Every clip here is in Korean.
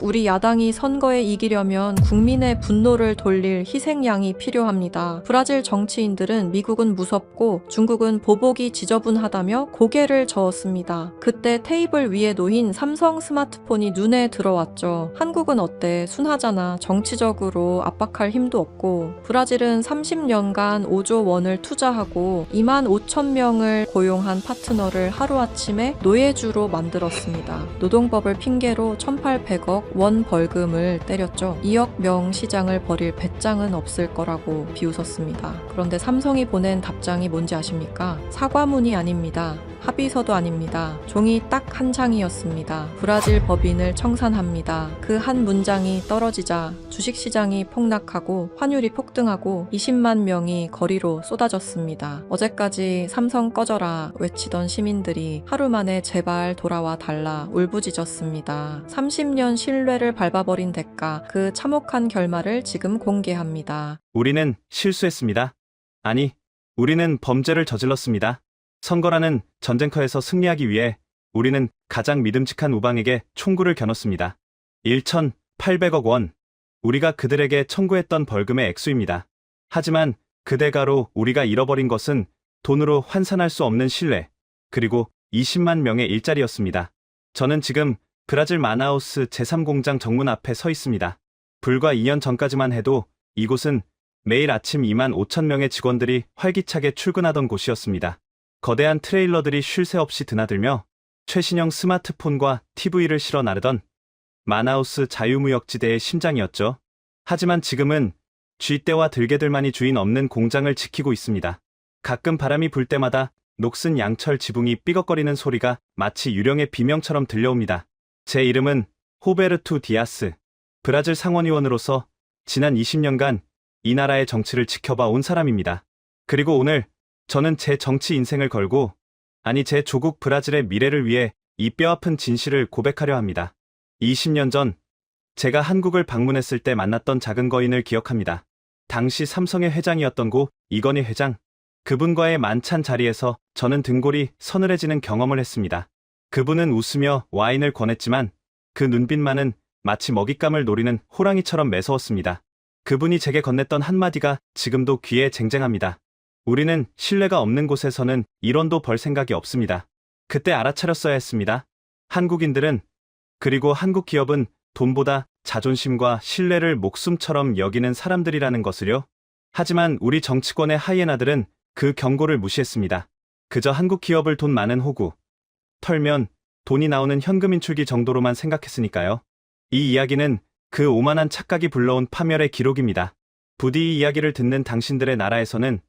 우리 야당이 선거에 이기려면 국민의 분노를 돌릴 희생양이 필요합니다. 브라질 정치인들은 미국은 무섭고 중국은 보복이 지저분하다며 고개를 저었습니다. 그때 테이블 위에 놓인 삼성 스마트폰이 눈에 들어왔죠. 한국은 어때? 순하잖아. 정치적으로 압박할 힘도 없고. 브라질은 30년간 5조 원을 투자하고 2만 5천 명을 고용한 파트너를 하루아침에 노예주로 만들었습니다. 노동법을 핑계로 1,800억 원 벌금을 때렸죠. 2억 명 시장을 벌일 배짱은 없을 거라고 비웃었습니다. 그런데 삼성이 보낸 답장이 뭔지 아십니까? 사과문이 아닙니다. 합의서도 아닙니다. 종이 딱 한 장이었습니다. 브라질 법인을 청산합니다. 그 한 문장이 떨어지자 주식시장이 폭락하고 환율이 폭등하고 20만 명이 거리로 쏟아졌습니다. 어제까지 삼성 꺼져라 외치던 시민들이 하루 만에 제발 돌아와 달라 울부짖었습니다. 30년 신뢰를 밟아버린 대가, 그 참혹한 결말을 지금 공개합니다. 우리는 실수했습니다. 아니, 우리는 범죄를 저질렀습니다. 선거라는 전쟁터에서 승리하기 위해 우리는 가장 믿음직한 우방에게 총구를 겨눴습니다. 1,800억 원. 우리가 그들에게 청구했던 벌금의 액수입니다. 하지만 그 대가로 우리가 잃어버린 것은 돈으로 환산할 수 없는 신뢰, 그리고 20만 명의 일자리였습니다. 저는 지금 브라질 마나우스 제3공장 정문 앞에 서 있습니다. 불과 2년 전까지만 해도 이곳은 매일 아침 2만 5천 명의 직원들이 활기차게 출근하던 곳이었습니다. 거대한 트레일러들이 쉴 새 없이 드나들며 최신형 스마트폰과 TV를 실어 나르던 마나우스 자유무역지대의 심장이었죠. 하지만 지금은 쥐떼와 들개들만이 주인 없는 공장을 지키고 있습니다. 가끔 바람이 불 때마다 녹슨 양철 지붕이 삐걱거리는 소리가 마치 유령의 비명처럼 들려옵니다. 제 이름은 호베르투 디아스. 브라질 상원의원으로서 지난 20년간 이 나라의 정치를 지켜봐 온 사람입니다. 그리고 오늘 저는 제 정치 인생을 걸고, 아니 제 조국 브라질의 미래를 위해 이 뼈아픈 진실을 고백하려 합니다. 20년 전 제가 한국을 방문했을 때 만났던 작은 거인을 기억합니다. 당시 삼성의 회장이었던 고 이건희 회장. 그분과의 만찬 자리에서 저는 등골이 서늘해지는 경험을 했습니다. 그분은 웃으며 와인을 권했지만 그 눈빛만은 마치 먹잇감을 노리는 호랑이처럼 매서웠습니다. 그분이 제게 건넸던 한마디가 지금도 귀에 쟁쟁합니다. 우리는 신뢰가 없는 곳에서는 1원도 벌 생각이 없습니다. 그때 알아차렸어야 했습니다. 한국인들은, 그리고 한국 기업은 돈보다 자존심과 신뢰를 목숨처럼 여기는 사람들이라는 것을요. 하지만 우리 정치권의 하이에나들은 그 경고를 무시했습니다. 그저 한국 기업을 돈 많은 호구, 털면 돈이 나오는 현금 인출기 정도로만 생각했으니까요. 이 이야기는 그 오만한 착각이 불러온 파멸의 기록입니다. 부디 이 이야기를 듣는 당신들의 나라에서는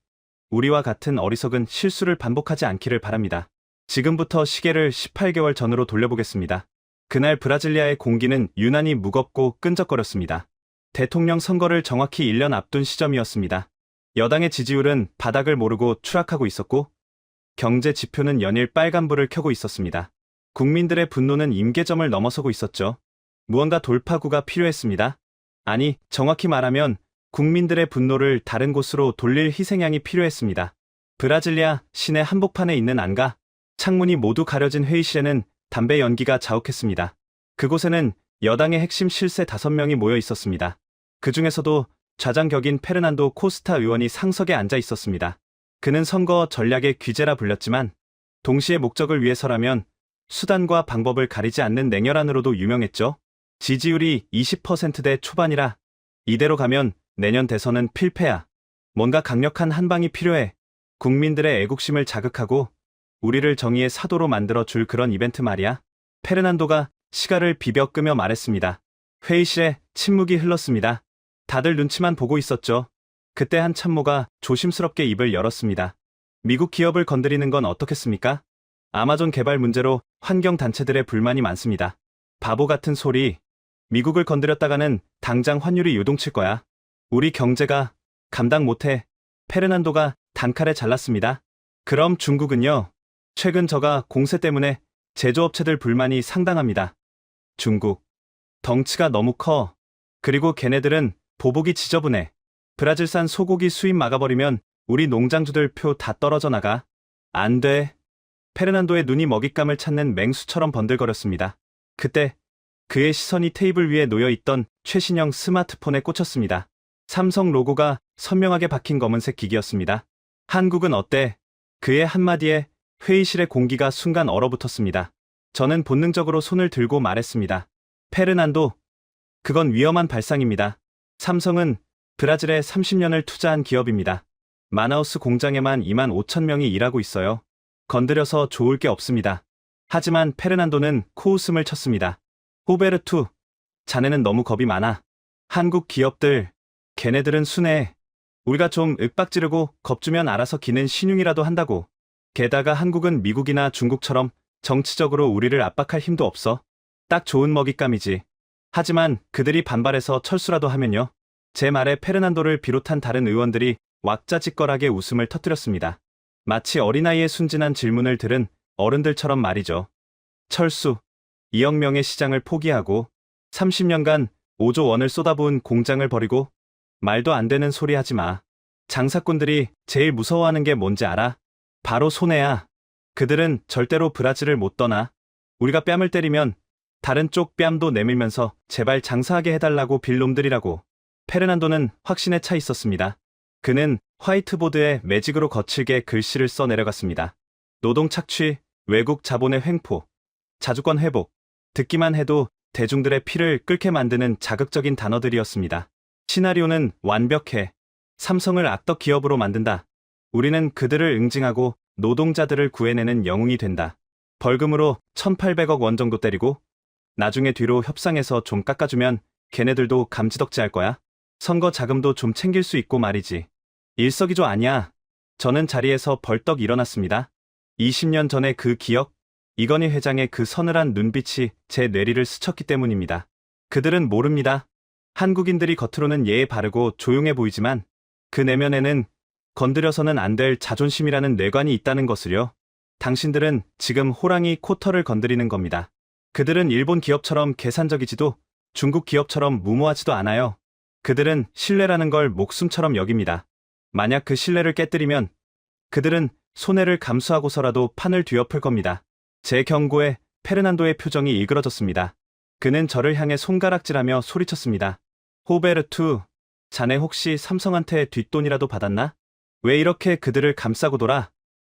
우리와 같은 어리석은 실수를 반복하지 않기를 바랍니다. 지금부터 시계를 18개월 전으로 돌려보겠습니다. 그날 브라질리아의 공기는 유난히 무겁고 끈적거렸습니다. 대통령 선거를 정확히 1년 앞둔 시점이었습니다. 여당의 지지율은 바닥을 모르고 추락하고 있었고, 경제 지표는 연일 빨간불을 켜고 있었습니다. 국민들의 분노는 임계점을 넘어서고 있었죠. 무언가 돌파구가 필요했습니다. 아니, 정확히 말하면 국민들의 분노를 다른 곳으로 돌릴 희생양이 필요했습니다. 브라질리아 시내 한복판에 있는 안과 창문이 모두 가려진 회의실에는 담배 연기가 자욱했습니다. 그곳에는 여당의 핵심 실세 5명이 모여 있었습니다. 그 중에서도 좌장격인 페르난도 코스타 의원이 상석에 앉아 있었습니다. 그는 선거 전략의 귀재라 불렸지만 동시에 목적을 위해서라면 수단과 방법을 가리지 않는 냉혈한으로도 유명했죠. 지지율이 20%대 초반이라 이대로 가면 내년 대선은 필패야. 뭔가 강력한 한방이 필요해. 국민들의 애국심을 자극하고 우리를 정의의 사도로 만들어줄 그런 이벤트 말이야. 페르난도가 시가를 비벼 끄며 말했습니다. 회의실에 침묵이 흘렀습니다. 다들 눈치만 보고 있었죠. 그때 한 참모가 조심스럽게 입을 열었습니다. 미국 기업을 건드리는 건 어떻겠습니까? 아마존 개발 문제로 환경단체들의 불만이 많습니다. 바보 같은 소리. 미국을 건드렸다가는 당장 환율이 요동칠 거야. 우리 경제가 감당 못해. 페르난도가 단칼에 잘랐습니다. 그럼 중국은요? 최근 저가 공세 때문에 제조업체들 불만이 상당합니다. 중국. 덩치가 너무 커. 그리고 걔네들은 보복이 지저분해. 브라질산 소고기 수입 막아버리면 우리 농장주들 표 다 떨어져 나가. 안 돼. 페르난도의 눈이 먹잇감을 찾는 맹수처럼 번들거렸습니다. 그때 그의 시선이 테이블 위에 놓여 있던 최신형 스마트폰에 꽂혔습니다. 삼성 로고가 선명하게 박힌 검은색 기기였습니다. 한국은 어때? 그의 한마디에 회의실의 공기가 순간 얼어붙었습니다. 저는 본능적으로 손을 들고 말했습니다. 페르난도, 그건 위험한 발상입니다. 삼성은 브라질에 30년을 투자한 기업입니다. 마나우스 공장에만 2만 5천 명이 일하고 있어요. 건드려서 좋을 게 없습니다. 하지만 페르난도는 코웃음을 쳤습니다. 호베르투, 자네는 너무 겁이 많아. 한국 기업들, 걔네들은 순해. 우리가 좀 윽박지르고 겁주면 알아서 기는 신용이라도 한다고. 게다가 한국은 미국이나 중국처럼 정치적으로 우리를 압박할 힘도 없어. 딱 좋은 먹잇감이지. 하지만 그들이 반발해서 철수라도 하면요. 제 말에 페르난도를 비롯한 다른 의원들이 왁자지껄하게 웃음을 터뜨렸습니다. 마치 어린아이의 순진한 질문을 들은 어른들처럼 말이죠. 철수, 2억 명의 시장을 포기하고 30년간 5조 원을 쏟아부은 공장을 버리고 말도 안 되는 소리 하지 마. 장사꾼들이 제일 무서워하는 게 뭔지 알아? 바로 손해야. 그들은 절대로 브라질을 못 떠나. 우리가 뺨을 때리면 다른 쪽 뺨도 내밀면서 제발 장사하게 해달라고 빌 놈들이라고. 페르난도는 확신에 차 있었습니다. 그는 화이트보드에 매직으로 거칠게 글씨를 써 내려갔습니다. 노동 착취, 외국 자본의 횡포, 자주권 회복. 듣기만 해도 대중들의 피를 끓게 만드는 자극적인 단어들이었습니다. 시나리오는 완벽해. 삼성을 악덕 기업으로 만든다. 우리는 그들을 응징하고 노동자들을 구해내는 영웅이 된다. 벌금으로 1,800억 원 정도 때리고 나중에 뒤로 협상해서 좀 깎아주면 걔네들도 감지덕지할 거야. 선거 자금도 좀 챙길 수 있고 말이지. 일석이조 아니야. 저는 자리에서 벌떡 일어났습니다. 20년 전의 그 기억, 이건희 회장의 그 서늘한 눈빛이 제 뇌리를 스쳤기 때문입니다. 그들은 모릅니다. 한국인들이 겉으로는 예의 바르고 조용해 보이지만 그 내면에는 건드려서는 안 될 자존심이라는 뇌관이 있다는 것을요. 당신들은 지금 호랑이 코털을 건드리는 겁니다. 그들은 일본 기업처럼 계산적이지도 중국 기업처럼 무모하지도 않아요. 그들은 신뢰라는 걸 목숨처럼 여깁니다. 만약 그 신뢰를 깨뜨리면 그들은 손해를 감수하고서라도 판을 뒤엎을 겁니다. 제 경고에 페르난도의 표정이 일그러졌습니다. 그는 저를 향해 손가락질하며 소리쳤습니다. 호베르투, 자네 혹시 삼성한테 뒷돈이라도 받았나? 왜 이렇게 그들을 감싸고 돌아?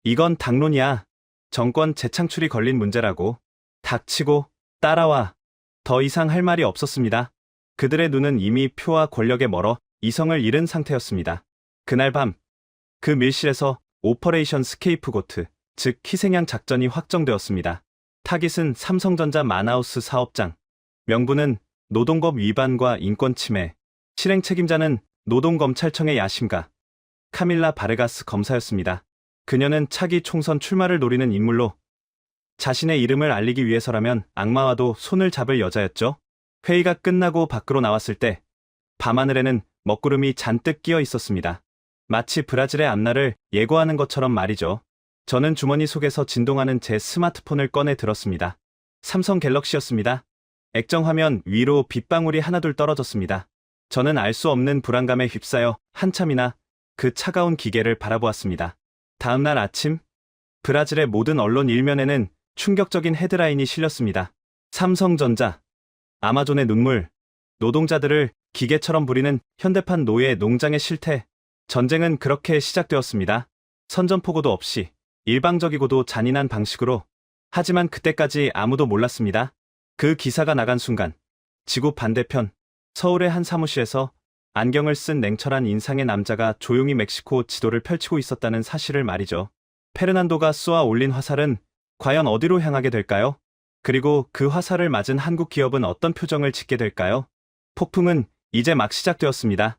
이건 당론이야. 정권 재창출이 걸린 문제라고. 닥치고 따라와. 더 이상 할 말이 없었습니다. 그들의 눈은 이미 표와 권력에 멀어 이성을 잃은 상태였습니다. 그날 밤, 그 밀실에서 오퍼레이션 스케이프고트, 즉 희생양 작전이 확정되었습니다. 타깃은 삼성전자 마나우스 사업장. 명분은 노동법 위반과 인권 침해. 실행 책임자는 노동검찰청의 야심가 카밀라 바르가스 검사였습니다. 그녀는 차기 총선 출마를 노리는 인물로 자신의 이름을 알리기 위해서라면 악마와도 손을 잡을 여자였죠. 회의가 끝나고 밖으로 나왔을 때 밤하늘에는 먹구름이 잔뜩 끼어 있었습니다. 마치 브라질의 앞날을 예고하는 것처럼 말이죠. 저는 주머니 속에서 진동하는 제 스마트폰을 꺼내 들었습니다. 삼성 갤럭시였습니다. 액정화면 위로 빗방울이 하나둘 떨어졌습니다. 저는 알 수 없는 불안감에 휩싸여 한참이나 그 차가운 기계를 바라보았습니다. 다음날 아침, 브라질의 모든 언론 일면에는 충격적인 헤드라인이 실렸습니다. 삼성전자, 아마존의 눈물, 노동자들을 기계처럼 부리는 현대판 노예 농장의 실태. 전쟁은 그렇게 시작되었습니다. 선전포고도 없이 일방적이고도 잔인한 방식으로. 하지만 그때까지 아무도 몰랐습니다. 그 기사가 나간 순간 지구 반대편 서울의 한 사무실에서 안경을 쓴 냉철한 인상의 남자가 조용히 멕시코 지도를 펼치고 있었다는 사실을 말이죠. 페르난도가 쏘아 올린 화살은 과연 어디로 향하게 될까요? 그리고 그 화살을 맞은 한국 기업은 어떤 표정을 짓게 될까요? 폭풍은 이제 막 시작되었습니다.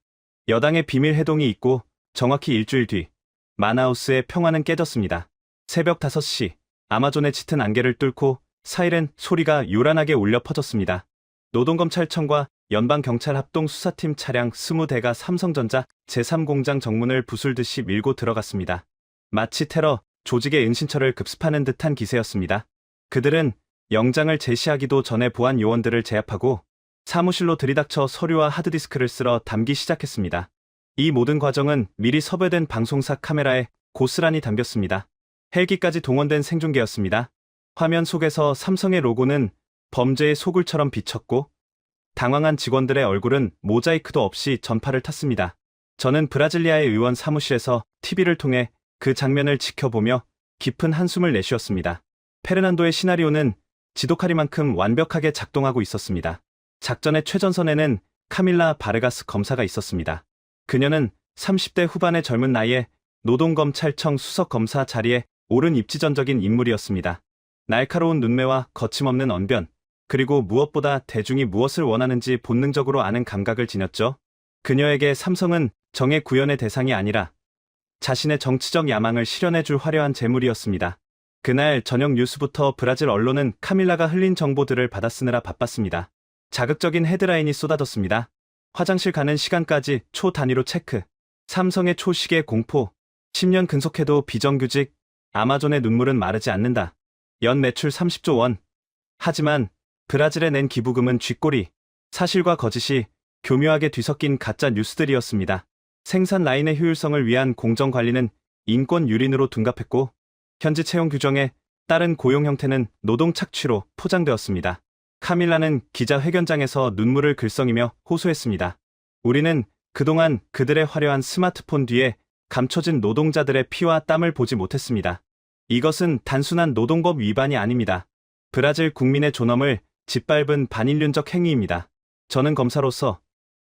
여당의 비밀 회동이 있고 정확히 일주일 뒤 마나우스의 평화는 깨졌습니다. 새벽 5시 아마존의 짙은 안개를 뚫고 사이렌 소리가 요란하게 울려 퍼졌습니다. 노동검찰청과 연방경찰 합동수사팀 차량 20대가 삼성전자 제3공장 정문을 부술듯이 밀고 들어갔습니다. 마치 테러 조직의 은신처를 급습하는 듯한 기세였습니다. 그들은 영장을 제시하기도 전에 보안 요원들을 제압하고 사무실로 들이닥쳐 서류와 하드디스크를 쓸어 담기 시작했습니다. 이 모든 과정은 미리 섭외된 방송사 카메라에 고스란히 담겼습니다. 헬기까지 동원된 생중계였습니다. 화면 속에서 삼성의 로고는 범죄의 소굴처럼 비쳤고 당황한 직원들의 얼굴은 모자이크도 없이 전파를 탔습니다. 저는 브라질리아의 의원 사무실에서 TV를 통해 그 장면을 지켜보며 깊은 한숨을 내쉬었습니다. 페르난도의 시나리오는 지독하리만큼 완벽하게 작동하고 있었습니다. 작전의 최전선에는 카밀라 바르가스 검사가 있었습니다. 그녀는 30대 후반의 젊은 나이에 노동검찰청 수석검사 자리에 오른 입지전적인 인물이었습니다. 날카로운 눈매와 거침없는 언변, 그리고 무엇보다 대중이 무엇을 원하는지 본능적으로 아는 감각을 지녔죠. 그녀에게 삼성은 정의 구현의 대상이 아니라 자신의 정치적 야망을 실현해줄 화려한 재물이었습니다. 그날 저녁 뉴스부터 브라질 언론은 카밀라가 흘린 정보들을 받아쓰느라 바빴습니다. 자극적인 헤드라인이 쏟아졌습니다. 화장실 가는 시간까지 초 단위로 체크, 삼성의 초시계 공포, 10년 근속해도 비정규직, 아마존의 눈물은 마르지 않는다. 연 매출 30조 원. 하지만 브라질에 낸 기부금은 쥐꼬리, 사실과 거짓이 교묘하게 뒤섞인 가짜 뉴스들이었습니다. 생산 라인의 효율성을 위한 공정관리는 인권 유린으로 둔갑했고 현지 채용 규정에 따른 고용 형태는 노동 착취로 포장되었습니다. 카밀라는 기자회견장에서 눈물을 글썽이며 호소했습니다. 우리는 그동안 그들의 화려한 스마트폰 뒤에 감춰진 노동자들의 피와 땀을 보지 못했습니다. 이것은 단순한 노동법 위반이 아닙니다. 브라질 국민의 존엄을 짓밟은 반인륜적 행위입니다. 저는 검사로서,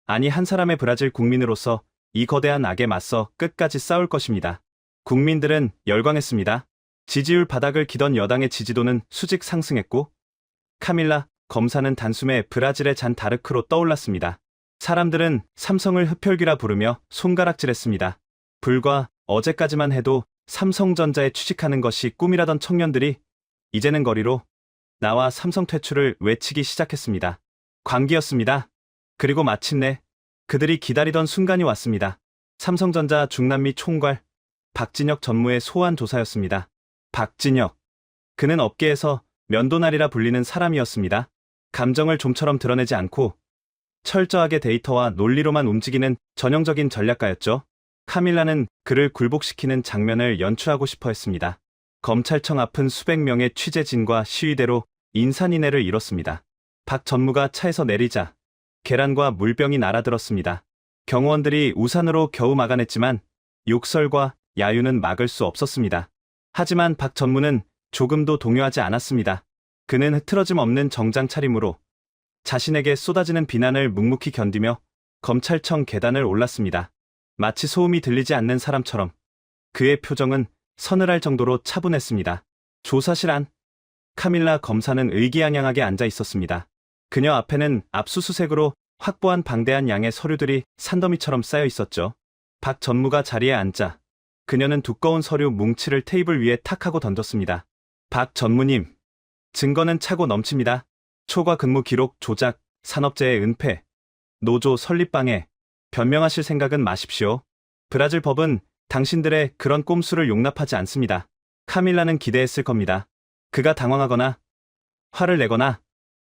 아니 한 사람의 브라질 국민으로서 이 거대한 악에 맞서 끝까지 싸울 것입니다. 국민들은 열광했습니다. 지지율 바닥을 기던 여당의 지지도는 수직 상승했고 카밀라 검사는 단숨에 브라질의 잔 다르크로 떠올랐습니다. 사람들은 삼성을 흡혈귀라 부르며 손가락질했습니다. 불과 어제까지만 해도 삼성전자에 취직하는 것이 꿈이라던 청년들이 이제는 거리로 나와 삼성 퇴출을 외치기 시작했습니다. 광기였습니다. 그리고 마침내 그들이 기다리던 순간이 왔습니다. 삼성전자 중남미 총괄 박진혁 전무의 소환 조사였습니다. 박진혁. 그는 업계에서 면도날이라 불리는 사람이었습니다. 감정을 좀처럼 드러내지 않고 철저하게 데이터와 논리로만 움직이는 전형적인 전략가였죠. 카밀라는 그를 굴복시키는 장면을 연출하고 싶어 했습니다. 검찰청 앞은 수백 명의 취재진과 시위대로 인산인해를 이뤘습니다. 박 전무가 차에서 내리자 계란과 물병이 날아들었습니다. 경호원들이 우산으로 겨우 막아냈지만 욕설과 야유는 막을 수 없었습니다. 하지만 박 전무는 조금도 동요하지 않았습니다. 그는 흐트러짐 없는 정장 차림으로 자신에게 쏟아지는 비난을 묵묵히 견디며 검찰청 계단을 올랐습니다. 마치 소음이 들리지 않는 사람처럼 그의 표정은 서늘할 정도로 차분했습니다. 조사실 안 카밀라 검사는 의기양양하게 앉아 있었습니다. 그녀 앞에는 압수수색으로 확보한 방대한 양의 서류들이 산더미처럼 쌓여 있었죠. 박 전무가 자리에 앉자 그녀는 두꺼운 서류 뭉치를 테이블 위에 탁 하고 던졌습니다. 박 전무님, 증거는 차고 넘칩니다. 초과 근무 기록 조작, 산업재해 은폐, 노조 설립방해, 변명하실 생각은 마십시오. 브라질 법은 당신들의 그런 꼼수를 용납하지 않습니다. 카밀라는 기대했을 겁니다. 그가 당황하거나 화를 내거나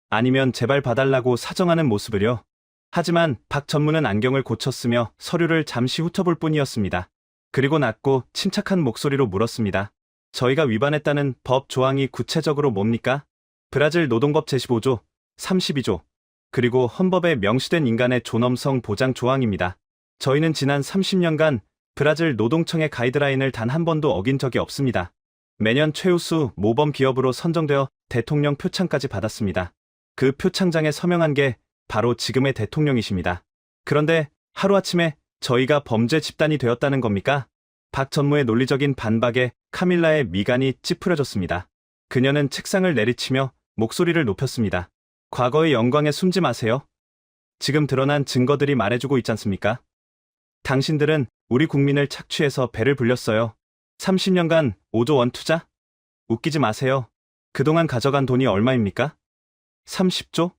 아니면 제발 봐달라고 사정하는 모습을요. 하지만 박 전무는 안경을 고쳤으며 서류를 잠시 훑어볼 뿐이었습니다. 그리고 낮고 침착한 목소리로 물었습니다. 저희가 위반했다는 법 조항이 구체적으로 뭡니까? 브라질 노동법 제15조, 32조, 그리고 헌법에 명시된 인간의 존엄성 보장 조항입니다. 저희는 지난 30년간 브라질 노동청의 가이드라인을 단 한 번도 어긴 적이 없습니다. 매년 최우수 모범 기업으로 선정되어 대통령 표창까지 받았습니다. 그 표창장에 서명한 게 바로 지금의 대통령이십니다. 그런데 하루아침에 저희가 범죄 집단이 되었다는 겁니까? 박 전무의 논리적인 반박에 카밀라의 미간이 찌푸려졌습니다. 그녀는 책상을 내리치며 목소리를 높였습니다. 과거의 영광에 숨지 마세요. 지금 드러난 증거들이 말해주고 있지 않습니까? 당신들은 우리 국민을 착취해서 배를 불렸어요. 30년간 5조 원 투자? 웃기지 마세요. 그동안 가져간 돈이 얼마입니까? 30조?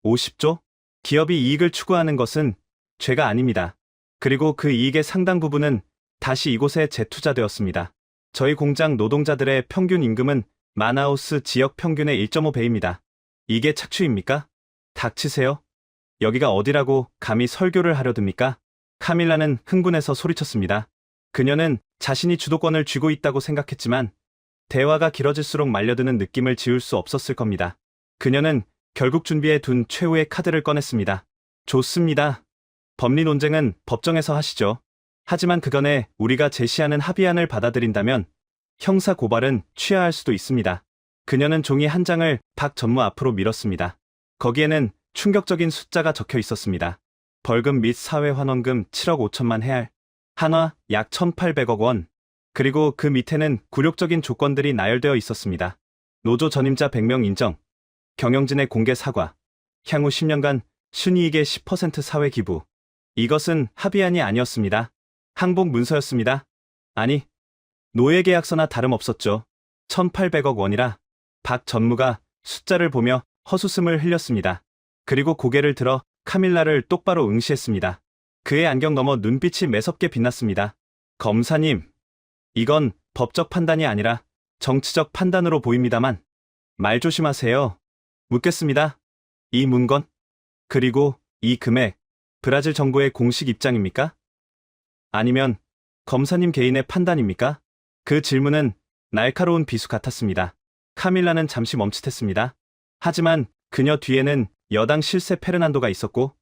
50조? 기업이 이익을 추구하는 것은 죄가 아닙니다. 그리고 그 이익의 상당 부분은 다시 이곳에 재투자되었습니다. 저희 공장 노동자들의 평균 임금은 마나우스 지역 평균의 1.5배입니다. 이게 착취입니까? 닥치세요. 여기가 어디라고 감히 설교를 하려 듭니까? 카밀라는 흥분해서 소리쳤습니다. 그녀는 자신이 주도권을 쥐고 있다고 생각했지만 대화가 길어질수록 말려드는 느낌을 지울 수 없었을 겁니다. 그녀는 결국 준비해 둔 최후의 카드를 꺼냈습니다. 좋습니다. 법리 논쟁은 법정에서 하시죠. 하지만 그 전에 우리가 제시하는 합의안을 받아들인다면 형사 고발은 취하할 수도 있습니다. 그녀는 종이 한 장을 박 전무 앞으로 밀었습니다. 거기에는 충격적인 숫자가 적혀 있었습니다. 벌금 및 사회환원금 7억 5천만 헤알, 한화 약 1,800억 원, 그리고 그 밑에는 굴욕적인 조건들이 나열되어 있었습니다. 노조 전임자 100명 인정, 경영진의 공개 사과, 향후 10년간 순이익의 10% 사회 기부. 이것은 합의안이 아니었습니다. 항복 문서였습니다. 아니, 노예계약서나 다름없었죠. 1,800억 원이라 박 전무가 숫자를 보며 헛웃음을 흘렸습니다. 그리고 고개를 들어 카밀라를 똑바로 응시했습니다. 그의 안경 너머 눈빛이 매섭게 빛났습니다. 검사님, 이건 법적 판단이 아니라 정치적 판단으로 보입니다만 말 조심하세요. 묻겠습니다. 이 문건, 그리고 이 금액, 브라질 정부의 공식 입장입니까? 아니면 검사님 개인의 판단입니까? 그 질문은 날카로운 비수 같았습니다. 카밀라는 잠시 멈칫했습니다. 하지만 그녀 뒤에는 여당 실세 페르난도가 있었고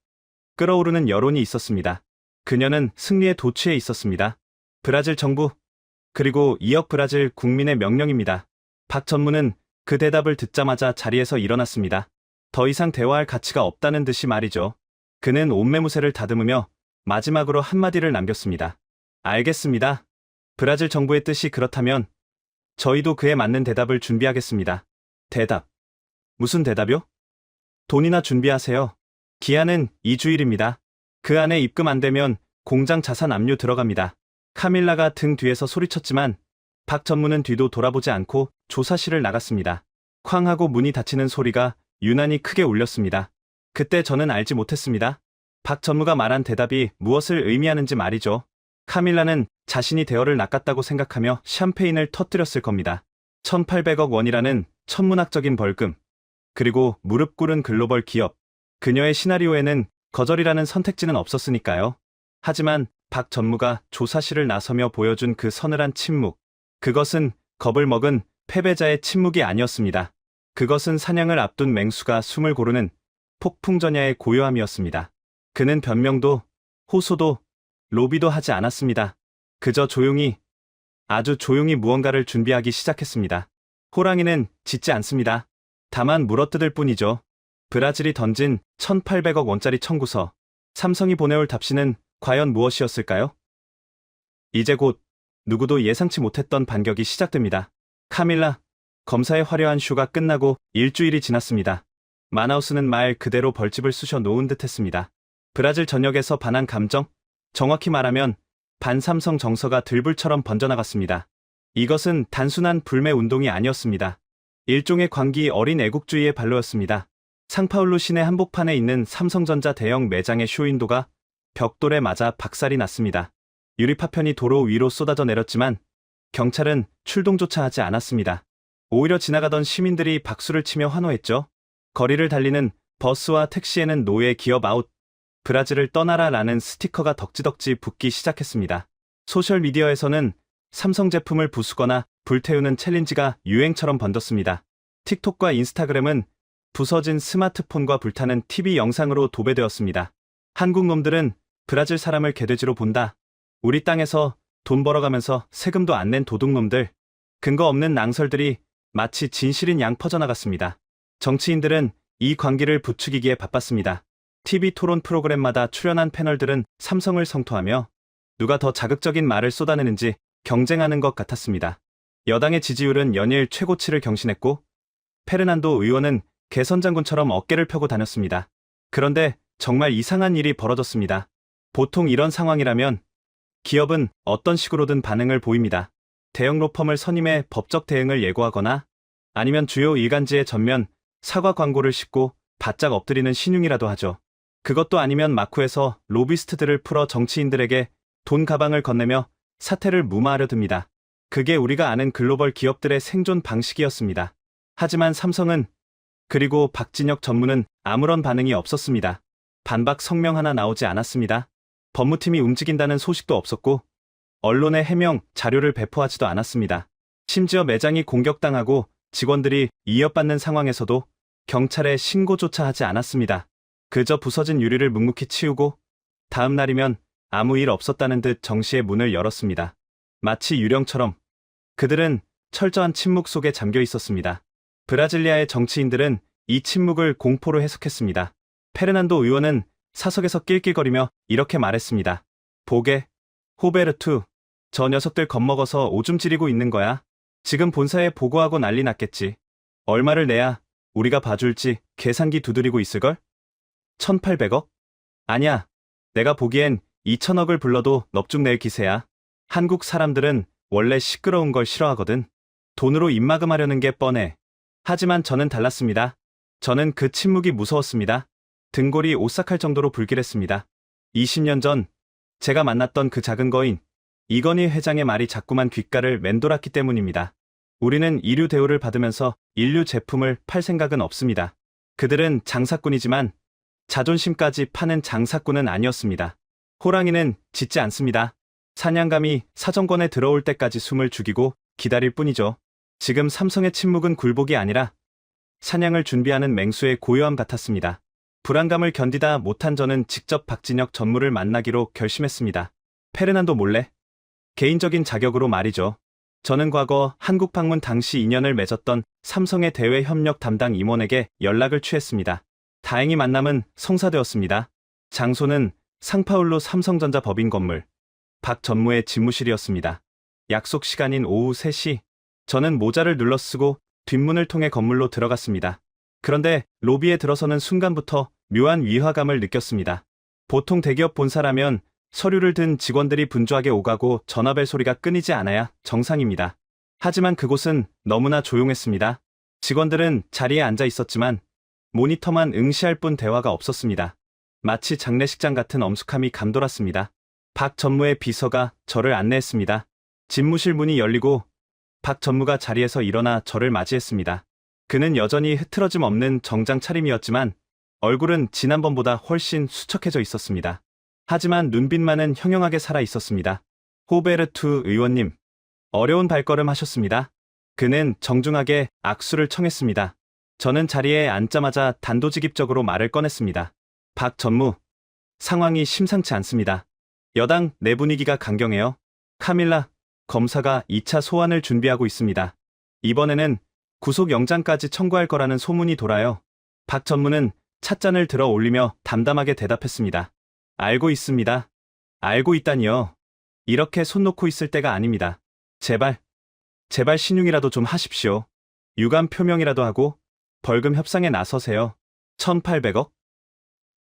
끓어오르는 여론이 있었습니다. 그녀는 승리에 도취해 있었습니다. 브라질 정부, 그리고 2억 브라질 국민의 명령입니다. 박 전무는 그 대답을 듣자마자 자리에서 일어났습니다. 더 이상 대화할 가치가 없다는 듯이 말이죠. 그는 옷매무새를 다듬으며 마지막으로 한마디를 남겼습니다. 알겠습니다. 브라질 정부의 뜻이 그렇다면 저희도 그에 맞는 대답을 준비하겠습니다. 대답. 무슨 대답이요? 돈이나 준비하세요. 기한은 2주일입니다. 그 안에 입금 안 되면 공장 자산 압류 들어갑니다. 카밀라가 등 뒤에서 소리쳤지만 박 전무는 뒤도 돌아보지 않고 조사실을 나갔습니다. 쾅 하고 문이 닫히는 소리가 유난히 크게 울렸습니다. 그때 저는 알지 못했습니다. 박 전무가 말한 대답이 무엇을 의미하는지 말이죠. 카밀라는 자신이 대어를 낚았다고 생각하며 샴페인을 터뜨렸을 겁니다. 1,800억 원이라는 천문학적인 벌금, 그리고 무릎 꿇은 글로벌 기업. 그녀의 시나리오에는 거절이라는 선택지는 없었으니까요. 하지만 박 전무가 조사실을 나서며 보여준 그 서늘한 침묵. 그것은 겁을 먹은 패배자의 침묵이 아니었습니다. 그것은 사냥을 앞둔 맹수가 숨을 고르는 폭풍전야의 고요함이었습니다. 그는 변명도, 호소도, 로비도 하지 않았습니다. 그저 조용히, 아주 조용히 무언가를 준비하기 시작했습니다. 호랑이는 짖지 않습니다. 다만 물어뜯을 뿐이죠. 브라질이 던진 1,800억 원짜리 청구서, 삼성이 보내올 답시는 과연 무엇이었을까요? 이제 곧 누구도 예상치 못했던 반격이 시작됩니다. 카밀라, 검사의 화려한 쇼가 끝나고 일주일이 지났습니다. 마나우스는 말 그대로 벌집을 쑤셔 놓은 듯했습니다. 브라질 전역에서 반한 감정, 정확히 말하면 반삼성 정서가 들불처럼 번져나갔습니다. 이것은 단순한 불매 운동이 아니었습니다. 일종의 광기 어린 애국주의의 발로였습니다. 상파울루 시내 한복판에 있는 삼성전자 대형 매장의 쇼윈도가 벽돌에 맞아 박살이 났습니다. 유리파편이 도로 위로 쏟아져 내렸지만 경찰은 출동조차 하지 않았습니다. 오히려 지나가던 시민들이 박수를 치며 환호했죠. 거리를 달리는 버스와 택시에는 노예 기업 아웃, 브라질을 떠나라 라는 스티커가 덕지덕지 붙기 시작했습니다. 소셜미디어에서는 삼성 제품을 부수거나 불태우는 챌린지가 유행처럼 번졌습니다. 틱톡과 인스타그램은 부서진 스마트폰과 불타는 TV 영상으로 도배되었습니다. 한국 놈들은 브라질 사람을 개돼지로 본다. 우리 땅에서 돈 벌어가면서 세금도 안 낸 도둑놈들. 근거 없는 낭설들이 마치 진실인 양 퍼져나갔습니다. 정치인들은 이 광기를 부추기기에 바빴습니다. TV 토론 프로그램마다 출연한 패널들은 삼성을 성토하며 누가 더 자극적인 말을 쏟아내는지 경쟁하는 것 같았습니다. 여당의 지지율은 연일 최고치를 경신했고 페르난도 의원은 개선장군처럼 어깨를 펴고 다녔습니다. 그런데 정말 이상한 일이 벌어졌습니다. 보통 이런 상황이라면 기업은 어떤 식으로든 반응을 보입니다. 대형 로펌을 선임해 법적 대응을 예고하거나 아니면 주요 일간지에 전면 사과 광고를 싣고 바짝 엎드리는 신용이라도 하죠. 그것도 아니면 마쿠에서 로비스트들을 풀어 정치인들에게 돈 가방을 건네며 사태를 무마하려 듭니다. 그게 우리가 아는 글로벌 기업들의 생존 방식이었습니다. 하지만 삼성은, 그리고 박진혁 전무는 아무런 반응이 없었습니다. 반박 성명 하나 나오지 않았습니다. 법무팀이 움직인다는 소식도 없었고 언론에 해명 자료를 배포하지도 않았습니다. 심지어 매장이 공격당하고 직원들이 위협받는 상황에서도 경찰에 신고조차 하지 않았습니다. 그저 부서진 유리를 묵묵히 치우고 다음 날이면 아무 일 없었다는 듯 정시의 문을 열었습니다. 마치 유령처럼 그들은 철저한 침묵 속에 잠겨 있었습니다. 브라질리아의 정치인들은 이 침묵을 공포로 해석했습니다. 페르난도 의원은 사석에서 낄낄거리며 이렇게 말했습니다. 보게, 호베르투, 저 녀석들 겁먹어서 오줌 지리고 있는 거야. 지금 본사에 보고하고 난리 났겠지. 얼마를 내야 우리가 봐줄지 계산기 두드리고 있을걸? 1800억? 아니야. 내가 보기엔 2000억을 불러도 넙죽 낼 기세야. 한국 사람들은 원래 시끄러운 걸 싫어하거든. 돈으로 입마금하려는 게 뻔해. 하지만 저는 달랐습니다. 저는 그 침묵이 무서웠습니다. 등골이 오싹할 정도로 불길했습니다. 20년 전 제가 만났던 그 작은 거인 이건희 회장의 말이 자꾸만 귓가를 맴돌았기 때문입니다. 우리는 이류 대우를 받으면서 인류 제품을 팔 생각은 없습니다. 그들은 장사꾼이지만 자존심까지 파는 장사꾼은 아니었습니다. 호랑이는 짖지 않습니다. 사냥감이 사정권에 들어올 때까지 숨을 죽이고 기다릴 뿐이죠. 지금 삼성의 침묵은 굴복이 아니라 사냥을 준비하는 맹수의 고요함 같았습니다. 불안감을 견디다 못한 저는 직접 박진혁 전무를 만나기로 결심했습니다. 페르난도 몰래? 개인적인 자격으로 말이죠. 저는 과거 한국 방문 당시 인연을 맺었던 삼성의 대외 협력 담당 임원에게 연락을 취했습니다. 다행히 만남은 성사되었습니다. 장소는 상파울루 삼성전자 법인 건물, 박 전무의 집무실이었습니다. 약속 시간인 오후 3시, 저는 모자를 눌러쓰고 뒷문을 통해 건물로 들어갔습니다. 그런데 로비에 들어서는 순간부터 묘한 위화감을 느꼈습니다. 보통 대기업 본사라면 서류를 든 직원들이 분주하게 오가고 전화벨 소리가 끊이지 않아야 정상입니다. 하지만 그곳은 너무나 조용했습니다. 직원들은 자리에 앉아 있었지만 모니터만 응시할 뿐 대화가 없었습니다. 마치 장례식장 같은 엄숙함이 감돌았습니다. 박 전무의 비서가 저를 안내했습니다. 집무실 문이 열리고 박 전무가 자리에서 일어나 저를 맞이했습니다. 그는 여전히 흐트러짐 없는 정장 차림이었지만 얼굴은 지난번보다 훨씬 수척해져 있었습니다. 하지만 눈빛만은 형형하게 살아 있었습니다. 호베르투 의원님, 어려운 발걸음 하셨습니다. 그는 정중하게 악수를 청했습니다. 저는 자리에 앉자마자 단도직입적으로 말을 꺼냈습니다. 박 전무, 상황이 심상치 않습니다. 여당 내 분위기가 강경해요. 카밀라 검사가 2차 소환을 준비하고 있습니다. 이번에는 구속영장까지 청구할 거라는 소문이 돌아요. 박 전무는 찻잔을 들어 올리며 담담하게 대답했습니다. 알고 있습니다. 알고 있다니요. 이렇게 손 놓고 있을 때가 아닙니다. 제발 신용이라도 좀 하십시오. 유감 표명이라도 하고 벌금 협상에 나서세요. 1800억?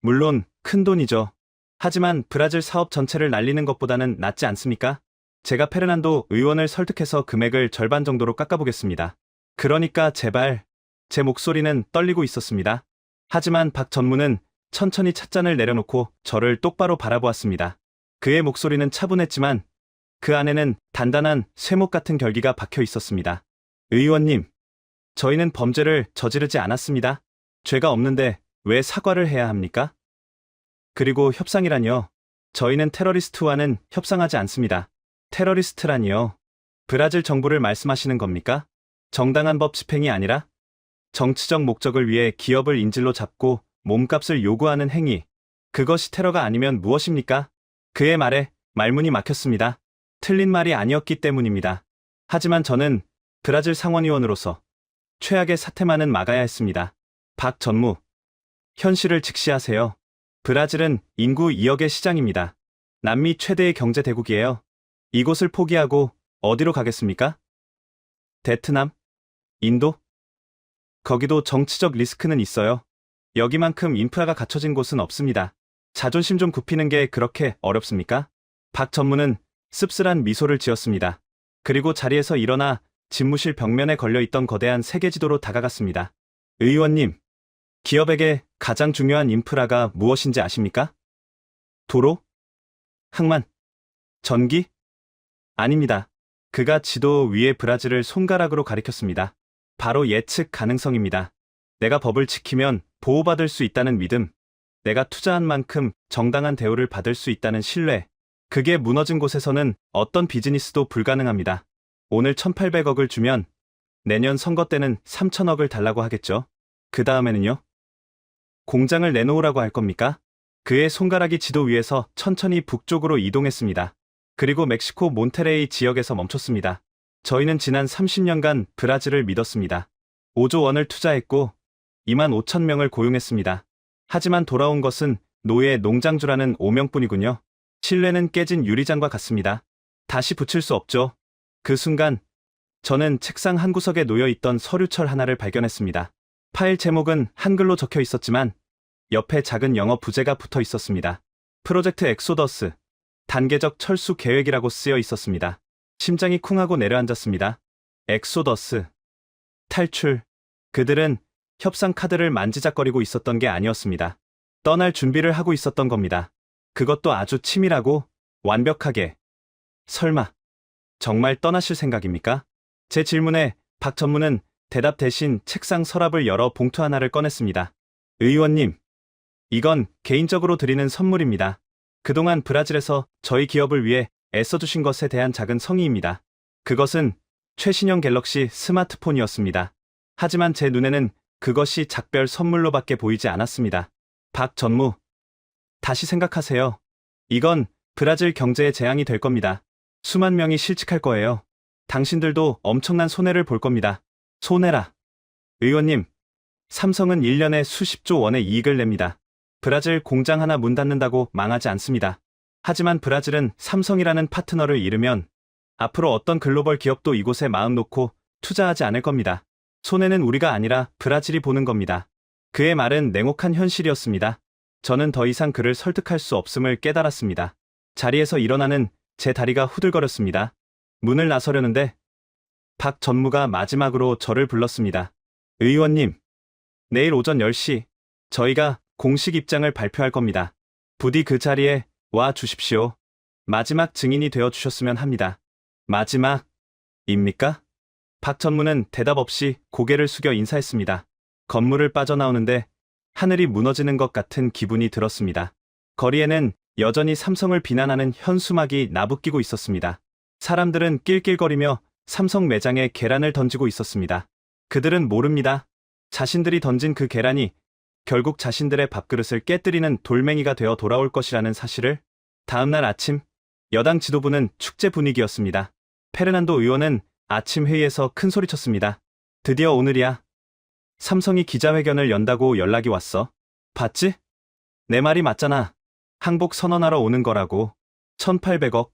물론 큰 돈이죠. 하지만 브라질 사업 전체를 날리는 것보다는 낫지 않습니까? 제가 페르난도 의원을 설득해서 금액을 절반 정도로 깎아보겠습니다. 그러니까 제발. 제 목소리는 떨리고 있었습니다. 하지만 박 전무는 천천히 찻잔을 내려놓고 저를 똑바로 바라보았습니다. 그의 목소리는 차분했지만 그 안에는 단단한 쇠목 같은 결기가 박혀 있었습니다. 의원님, 저희는 범죄를 저지르지 않았습니다. 죄가 없는데 왜 사과를 해야 합니까? 그리고 협상이라니요. 저희는 테러리스트와는 협상하지 않습니다. 테러리스트라니요. 브라질 정부를 말씀하시는 겁니까? 정당한 법 집행이 아니라 정치적 목적을 위해 기업을 인질로 잡고 몸값을 요구하는 행위. 그것이 테러가 아니면 무엇입니까? 그의 말에 말문이 막혔습니다. 틀린 말이 아니었기 때문입니다. 하지만 저는 브라질 상원의원으로서 최악의 사태만은 막아야 했습니다. 박 전무, 현실을 직시하세요. 브라질은 인구 2억의 시장입니다. 남미 최대의 경제 대국이에요. 이곳을 포기하고 어디로 가겠습니까? 베트남? 인도? 거기도 정치적 리스크는 있어요. 여기만큼 인프라가 갖춰진 곳은 없습니다. 자존심 좀 굽히는 게 그렇게 어렵습니까? 박 전무는 씁쓸한 미소를 지었습니다. 그리고 자리에서 일어나 집무실 벽면에 걸려있던 거대한 세계지도로 다가갔습니다. 의원님, 기업에게 가장 중요한 인프라가 무엇인지 아십니까? 도로? 항만? 전기? 아닙니다. 그가 지도 위에 브라질을 손가락으로 가리켰습니다. 바로 예측 가능성입니다. 내가 법을 지키면 보호받을 수 있다는 믿음, 내가 투자한 만큼 정당한 대우를 받을 수 있다는 신뢰, 그게 무너진 곳에서는 어떤 비즈니스도 불가능합니다. 오늘 1800억을 주면 내년 선거 때는 3000억을 달라고 하겠죠. 그 다음에는요? 공장을 내놓으라고 할 겁니까? 그의 손가락이 지도 위에서 천천히 북쪽으로 이동했습니다. 그리고 멕시코 몬테레이 지역에서 멈췄습니다. 저희는 지난 30년간 브라질을 믿었습니다. 5조 원을 투자했고 2만 5천 명을 고용했습니다. 하지만 돌아온 것은 노예 농장주라는 오명뿐이군요. 신뢰는 깨진 유리잔과 같습니다. 다시 붙일 수 없죠. 그 순간 저는 책상 한 구석에 놓여 있던 서류철 하나를 발견했습니다. 파일 제목은 한글로 적혀 있었지만 옆에 작은 영어 부제가 붙어 있었습니다. 프로젝트 엑소더스, 단계적 철수 계획이라고 쓰여 있었습니다. 심장이 쿵하고 내려앉았습니다. 엑소더스, 탈출. 그들은 협상 카드를 만지작거리고 있었던 게 아니었습니다. 떠날 준비를 하고 있었던 겁니다. 그것도 아주 치밀하고 완벽하게. 설마 정말 떠나실 생각입니까? 제 질문에 박 전무는 대답 대신 책상 서랍을 열어 봉투 하나를 꺼냈습니다. 의원님, 이건 개인적으로 드리는 선물입니다. 그동안 브라질에서 저희 기업을 위해 애써주신 것에 대한 작은 성의입니다. 그것은 최신형 갤럭시 스마트폰이었습니다. 하지만 제 눈에는 그것이 작별 선물로밖에 보이지 않았습니다. 박 전무, 다시 생각하세요. 이건 브라질 경제에 재앙이 될 겁니다. 수만 명이 실직할 거예요. 당신들도 엄청난 손해를 볼 겁니다. 손해라. 의원님, 삼성은 1년에 수십조 원의 이익을 냅니다. 브라질 공장 하나 문 닫는다고 망하지 않습니다. 하지만 브라질은 삼성이라는 파트너를 잃으면 앞으로 어떤 글로벌 기업도 이곳에 마음 놓고 투자하지 않을 겁니다. 손해는 우리가 아니라 브라질이 보는 겁니다. 그의 말은 냉혹한 현실이었습니다. 저는 더 이상 그를 설득할 수 없음을 깨달았습니다. 자리에서 일어나는 제 다리가 후들거렸습니다. 문을 나서려는데 박 전무가 마지막으로 저를 불렀습니다. 의원님, 내일 오전 10시 저희가 공식 입장을 발표할 겁니다. 부디 그 자리에 와 주십시오. 마지막 증인이 되어 주셨으면 합니다. 마지막입니까? 박 전무는 대답 없이 고개를 숙여 인사했습니다. 건물을 빠져나오는데 하늘이 무너지는 것 같은 기분이 들었습니다. 거리에는 여전히 삼성을 비난하는 현수막이 나부끼고 있었습니다. 사람들은 낄낄거리며 삼성 매장에 계란을 던지고 있었습니다. 그들은 모릅니다. 자신들이 던진 그 계란이 결국 자신들의 밥그릇을 깨뜨리는 돌멩이가 되어 돌아올 것이라는 사실을. 다음날 아침, 여당 지도부는 축제 분위기였습니다. 페르난도 의원은 아침 회의에서 큰 소리쳤습니다. 드디어 오늘이야. 삼성이 기자회견을 연다고 연락이 왔어. 봤지? 내 말이 맞잖아. 항복 선언하러 오는 거라고. 1,800억.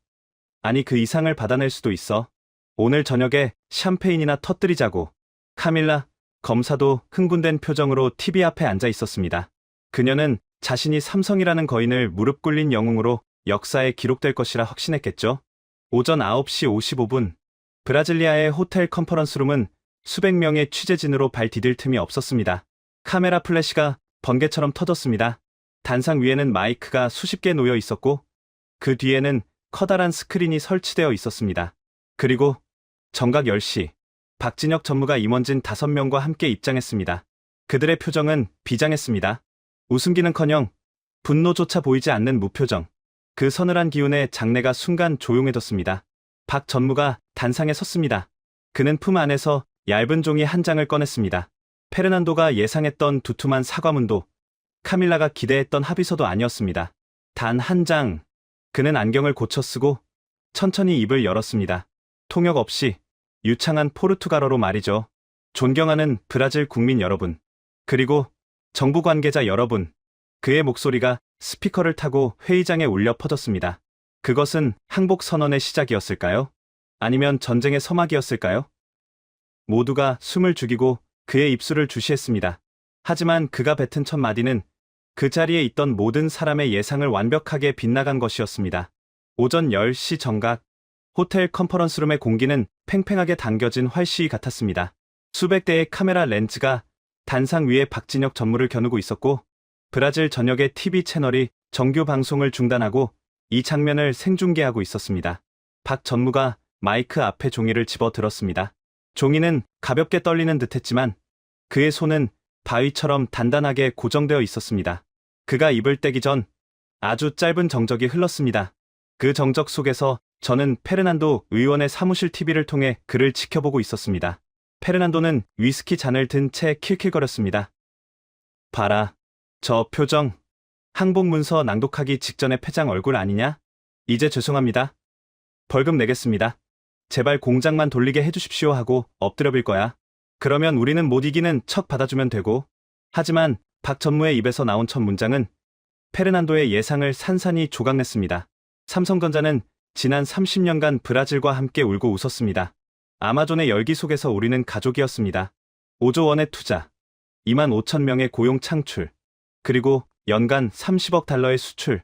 아니 그 이상을 받아낼 수도 있어. 오늘 저녁에 샴페인이나 터뜨리자고. 카밀라 검사도 흥분된 표정으로 TV 앞에 앉아 있었습니다. 그녀는 자신이 삼성이라는 거인을 무릎 꿇린 영웅으로 역사에 기록될 것이라 확신했겠죠. 오전 9시 55분 브라질리아의 호텔 컨퍼런스룸은 수백 명의 취재진으로 발 디딜 틈이 없었습니다. 카메라 플래시가 번개처럼 터졌습니다. 단상 위에는 마이크가 수십 개 놓여 있었고 그 뒤에는 커다란 스크린이 설치되어 있었습니다. 그리고 정각 10시 박진혁 전무가 임원진 5명과 함께 입장했습니다. 그들의 표정은 비장했습니다. 웃음기는커녕 분노조차 보이지 않는 무표정. 그 서늘한 기운에 장내가 순간 조용해졌습니다. 박 전무가 단상에 섰습니다. 그는 품 안에서 얇은 종이 한 장을 꺼냈습니다. 페르난도가 예상했던 두툼한 사과문도 카밀라가 기대했던 합의서도 아니었습니다. 단 한 장. 그는 안경을 고쳐 쓰고 천천히 입을 열었습니다. 통역 없이 유창한 포르투갈어로 말이죠. 존경하는 브라질 국민 여러분, 그리고 정부 관계자 여러분. 그의 목소리가 스피커를 타고 회의장에 울려 퍼졌습니다. 그것은 항복 선언의 시작이었을까요? 아니면 전쟁의 서막이었을까요? 모두가 숨을 죽이고 그의 입술을 주시했습니다. 하지만 그가 뱉은 첫 마디는 그 자리에 있던 모든 사람의 예상을 완벽하게 빗나간 것이었습니다. 오전 10시 정각, 호텔 컨퍼런스룸의 공기는 팽팽하게 당겨진 활시위 같았습니다. 수백 대의 카메라 렌즈가 단상 위에 박진혁 전무를 겨누고 있었고 브라질 전역의 TV 채널이 정규 방송을 중단하고 이 장면을 생중계하고 있었습니다. 박 전무가 마이크 앞에 종이를 집어 들었습니다. 종이는 가볍게 떨리는 듯했지만 그의 손은 바위처럼 단단하게 고정되어 있었습니다. 그가 입을 떼기 전 아주 짧은 정적이 흘렀습니다. 그 정적 속에서 저는 페르난도 의원의 사무실 TV를 통해 그를 지켜보고 있었습니다. 페르난도는 위스키 잔을 든 채 킬킬거렸습니다. 봐라. 저 표정. 항복문서 낭독하기 직전에 패장 얼굴 아니냐? 이제 죄송합니다. 벌금 내겠습니다. 제발 공장만 돌리게 해주십시오 하고 엎드려 빌 거야. 그러면 우리는 못 이기는 척 받아주면 되고. 하지만 박 전무의 입에서 나온 첫 문장은 페르난도의 예상을 산산이 조각냈습니다. 삼성전자는 지난 30년간 브라질과 함께 울고 웃었습니다. 아마존의 열기 속에서 우리는 가족이었습니다. 5조 원의 투자, 2만 5천 명의 고용 창출, 그리고 연간 30억 달러의 수출.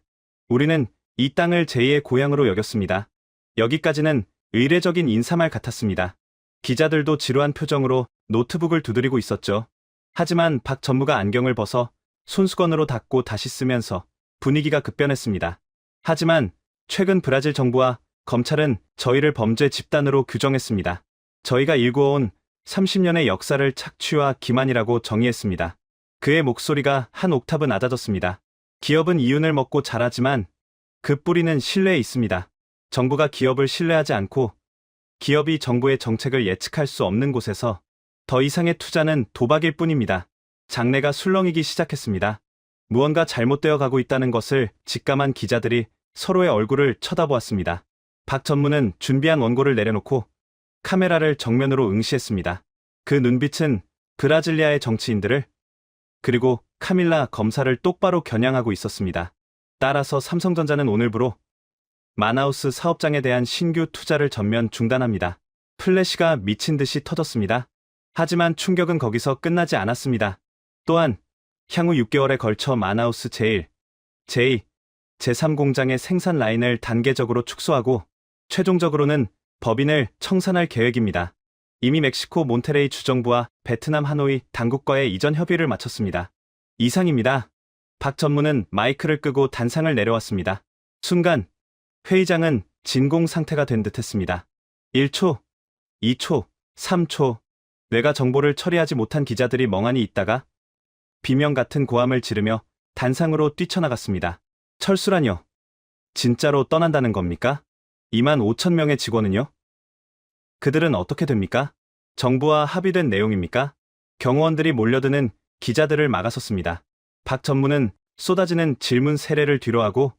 우리는 이 땅을 제2의 고향으로 여겼습니다. 여기까지는 의례적인 인사말 같았습니다. 기자들도 지루한 표정으로 노트북을 두드리고 있었죠. 하지만 박 전무가 안경을 벗어 손수건으로 닦고 다시 쓰면서 분위기가 급변했습니다. 하지만 최근 브라질 정부와 검찰은 저희를 범죄 집단으로 규정했습니다. 저희가 일구어온 30년의 역사를 착취와 기만이라고 정의했습니다. 그의 목소리가 한 옥타브 낮아졌습니다. 기업은 이윤을 먹고 자라지만 그 뿌리는 신뢰에 있습니다. 정부가 기업을 신뢰하지 않고 기업이 정부의 정책을 예측할 수 없는 곳에서 더 이상의 투자는 도박일 뿐입니다. 장내가 술렁이기 시작했습니다. 무언가 잘못되어 가고 있다는 것을 직감한 기자들이 서로의 얼굴을 쳐다보았습니다. 박 전무는 준비한 원고를 내려놓고 카메라를 정면으로 응시했습니다. 그 눈빛은 브라질리아의 정치인들을 그리고 카밀라 검사를 똑바로 겨냥하고 있었습니다. 따라서 삼성전자는 오늘부로 마나우스 사업장에 대한 신규 투자를 전면 중단합니다. 플래시가 미친 듯이 터졌습니다. 하지만 충격은 거기서 끝나지 않았습니다. 또한 향후 6개월에 걸쳐 마나우스 제1, 제2, 제3 공장의 생산 라인을 단계적으로 축소하고 최종적으로는 법인을 청산할 계획입니다. 이미 멕시코 몬테레이 주정부와 베트남 하노이 당국과의 이전 협의를 마쳤습니다. 이상입니다. 박 전무는 마이크를 끄고 단상을 내려왔습니다. 순간 회의장은 진공 상태가 된 듯했습니다. 1초, 2초, 3초, 뇌가 정보를 처리하지 못한 기자들이 멍하니 있다가 비명 같은 고함을 지르며 단상으로 뛰쳐나갔습니다. 철수라뇨? 진짜로 떠난다는 겁니까? 2만 5천 명의 직원은요? 그들은 어떻게 됩니까? 정부와 합의된 내용입니까? 경호원들이 몰려드는 기자들을 막아섰습니다. 박 전무는 쏟아지는 질문 세례를 뒤로하고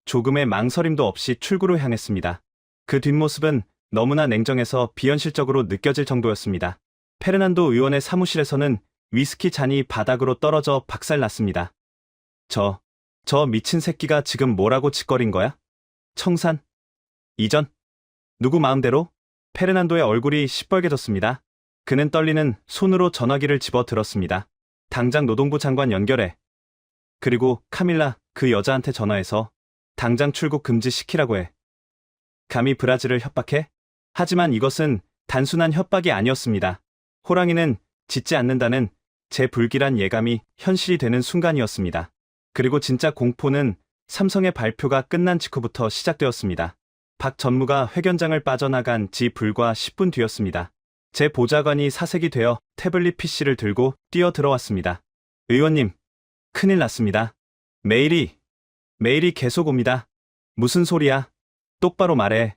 조금의 망설임도 없이 출구로 향했습니다. 그 뒷모습은 너무나 냉정해서 비현실적으로 느껴질 정도였습니다. 페르난도 의원의 사무실에서는 위스키 잔이 바닥으로 떨어져 박살났습니다. 저 미친 새끼가 지금 뭐라고 짓거린 거야? 청산? 이전? 누구 마음대로? 페르난도의 얼굴이 시뻘개졌습니다. 그는 떨리는 손으로 전화기를 집어 들었습니다. 당장 노동부 장관 연결해. 그리고 카밀라, 그 여자한테 전화해서 당장 출국 금지시키라고 해. 감히 브라질을 협박해? 하지만 이것은 단순한 협박이 아니었습니다. 호랑이는 짖지 않는다는 제 불길한 예감이 현실이 되는 순간이었습니다. 그리고 진짜 공포는 삼성의 발표가 끝난 직후부터 시작되었습니다. 박 전무가 회견장을 빠져나간 지 불과 10분 뒤였습니다. 제 보좌관이 사색이 되어 태블릿 PC를 들고 뛰어 들어왔습니다. 의원님, 큰일 났습니다. 메일이 계속 옵니다. 무슨 소리야? 똑바로 말해.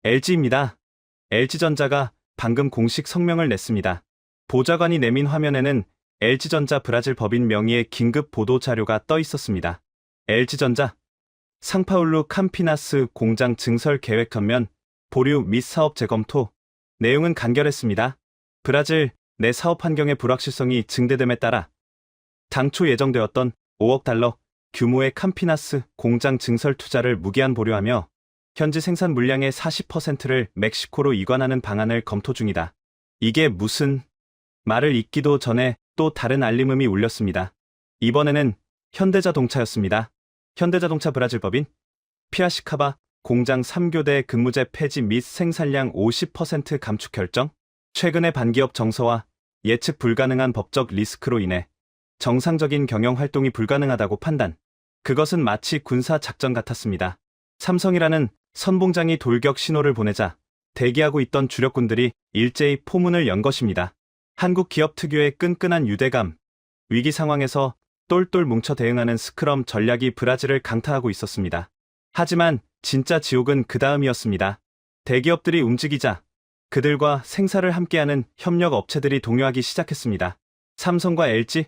LG입니다. LG전자가 방금 공식 성명을 냈습니다. 보좌관이 내민 화면에는 LG전자 브라질 법인 명의의 긴급 보도 자료가 떠 있었습니다. LG전자 상파울루 캄피나스 공장 증설 계획 전면 보류 및 사업 재검토. 내용은 간결했습니다. 브라질 내 사업 환경의 불확실성이 증대됨에 따라 당초 예정되었던 5억 달러 규모의 캄피나스 공장 증설 투자를 무기한 보류하며 현지 생산 물량의 40%를 멕시코로 이관하는 방안을 검토 중이다. 이게 무슨 말을 잇기도 전에 또 다른 알림음이 울렸습니다. 이번에는 현대자동차였습니다. 현대자동차 브라질 법인 피아시카바 공장 3교대 근무제 폐지 및 생산량 50% 감축 결정. 최근의 반기업 정서와 예측 불가능한 법적 리스크로 인해 정상적인 경영 활동이 불가능하다고 판단. 그것은 마치 군사 작전 같았습니다. 삼성이라는 선봉장이 돌격 신호를 보내자 대기하고 있던 주력군들이 일제히 포문을 연 것입니다. 한국 기업 특유의 끈끈한 유대감, 위기 상황에서 똘똘 뭉쳐 대응하는 스크럼 전략이 브라질을 강타하고 있었습니다. 하지만 진짜 지옥은 그 다음이었습니다. 대기업들이 움직이자 그들과 생사를 함께하는 협력 업체들이 동요하기 시작했습니다. 삼성과 LG,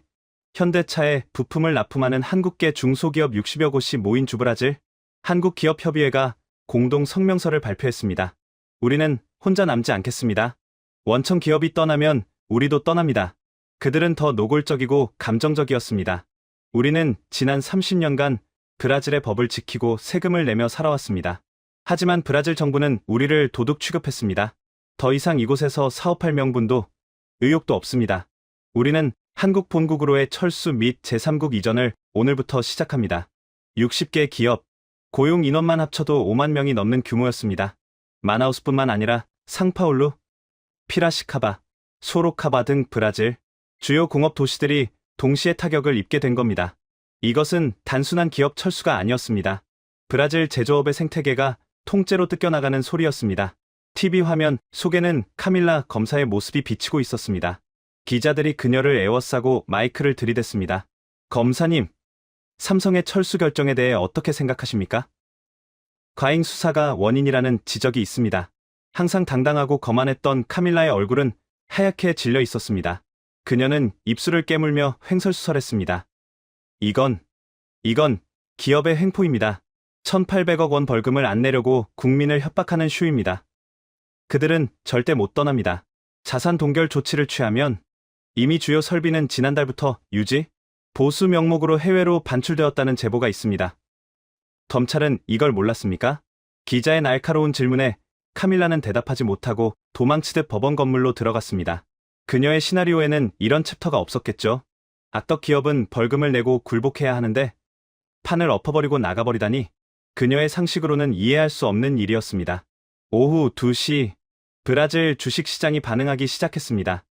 현대차에 부품을 납품하는 한국계 중소기업 60여 곳이 모인 주브라질 한국기업협의회가 공동 성명서를 발표했습니다. 우리는 혼자 남지 않겠습니다. 원청 기업이 떠나면 우리도 떠납니다. 그들은 더 노골적이고 감정적이었습니다. 우리는 지난 30년간 브라질의 법을 지키고 세금을 내며 살아왔습니다. 하지만 브라질 정부는 우리를 도둑 취급했습니다. 더 이상 이곳에서 사업할 명분도 의욕도 없습니다. 우리는 한국 본국으로의 철수 및 제3국 이전을 오늘부터 시작합니다. 60개 기업, 고용 인원만 합쳐도 5만 명이 넘는 규모였습니다. 마나우스뿐만 아니라 상파울루, 피라시카바, 소로카바 등 브라질 주요 공업 도시들이 동시에 타격을 입게 된 겁니다. 이것은 단순한 기업 철수가 아니었습니다. 브라질 제조업의 생태계가 통째로 뜯겨나가는 소리였습니다. TV 화면 속에는 카밀라 검사의 모습이 비치고 있었습니다. 기자들이 그녀를 에워싸고 마이크를 들이댔습니다. 검사님, 삼성의 철수 결정에 대해 어떻게 생각하십니까? 과잉 수사가 원인이라는 지적이 있습니다. 항상 당당하고 거만했던 카밀라의 얼굴은 하얗게 질려 있었습니다. 그녀는 입술을 깨물며 횡설수설했습니다. 이건 기업의 횡포입니다. 1,800억 원 벌금을 안 내려고 국민을 협박하는 쇼입니다. 그들은 절대 못 떠납니다. 자산 동결 조치를 취하면 이미 주요 설비는 지난달부터 유지, 보수 명목으로 해외로 반출되었다는 제보가 있습니다. 검찰은 이걸 몰랐습니까? 기자의 날카로운 질문에 카밀라는 대답하지 못하고 도망치듯 법원 건물로 들어갔습니다. 그녀의 시나리오에는 이런 챕터가 없었겠죠. 악덕 기업은 벌금을 내고 굴복해야 하는데 판을 엎어버리고 나가버리다니 그녀의 상식으로는 이해할 수 없는 일이었습니다. 오후 2시 브라질 주식시장이 반응하기 시작했습니다.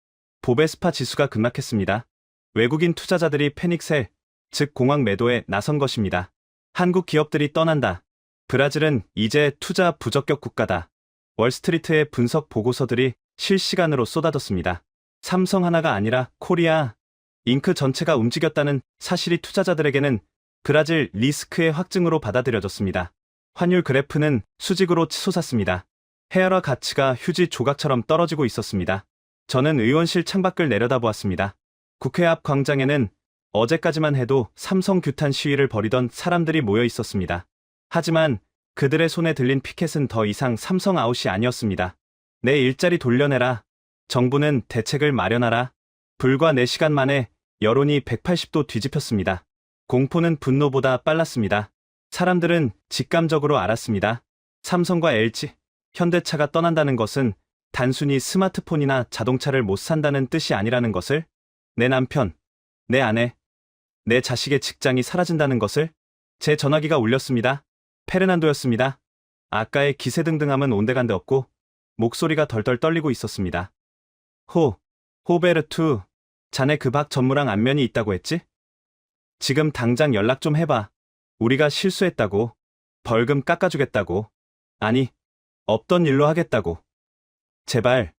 보베스파 지수가 급락했습니다. 외국인 투자자들이 패닉셀, 즉 공황 매도에 나선 것입니다. 한국 기업들이 떠난다. 브라질은 이제 투자 부적격 국가다. 월스트리트의 분석 보고서들이 실시간으로 쏟아졌습니다. 삼성 하나가 아니라 코리아, 잉크 전체가 움직였다는 사실이 투자자들에게는 브라질 리스크의 확증으로 받아들여졌습니다. 환율 그래프는 수직으로 치솟았습니다. 헤아라 가치가 휴지 조각처럼 떨어지고 있었습니다. 저는 의원실 창밖을 내려다보았습니다. 국회 앞 광장에는 어제까지만 해도 삼성 규탄 시위를 벌이던 사람들이 모여 있었습니다. 하지만 그들의 손에 들린 피켓은 더 이상 삼성 아웃이 아니었습니다. 내 일자리 돌려내라. 정부는 대책을 마련하라. 불과 4시간 만에 여론이 180도 뒤집혔습니다. 공포는 분노보다 빨랐습니다. 사람들은 직감적으로 알았습니다. 삼성과 LG, 현대차가 떠난다는 것은 단순히 스마트폰이나 자동차를 못 산다는 뜻이 아니라는 것을, 내 남편, 내 아내, 내 자식의 직장이 사라진다는 것을. 제 전화기가 울렸습니다. 페르난도였습니다. 아까의 기세등등함은 온데간데 없고 목소리가 덜덜 떨리고 있었습니다. 호베르투, 자네 그 박 전무랑 안면이 있다고 했지? 지금 당장 연락 좀 해봐. 우리가 실수했다고. 벌금 깎아주겠다고. 아니, 없던 일로 하겠다고. 제발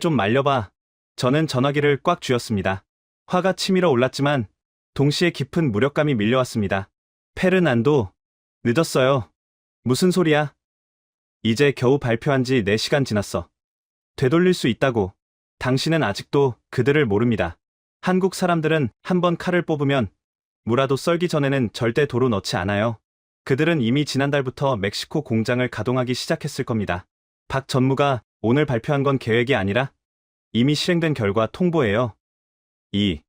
좀 말려봐. 저는 전화기를 꽉 쥐었습니다. 화가 치밀어 올랐지만 동시에 깊은 무력감이 밀려왔습니다. 페르난도, 늦었어요. 무슨 소리야? 이제 겨우 발표한 지 4시간 지났어. 되돌릴 수 있다고. 당신은 아직도 그들을 모릅니다. 한국 사람들은 한번 칼을 뽑으면 무라도 썰기 전에는 절대 도로 넣지 않아요. 그들은 이미 지난달부터 멕시코 공장을 가동하기 시작했을 겁니다. 박 전무가 오늘 발표한 건 계획이 아니라 이미 실행된 결과 통보예요. 이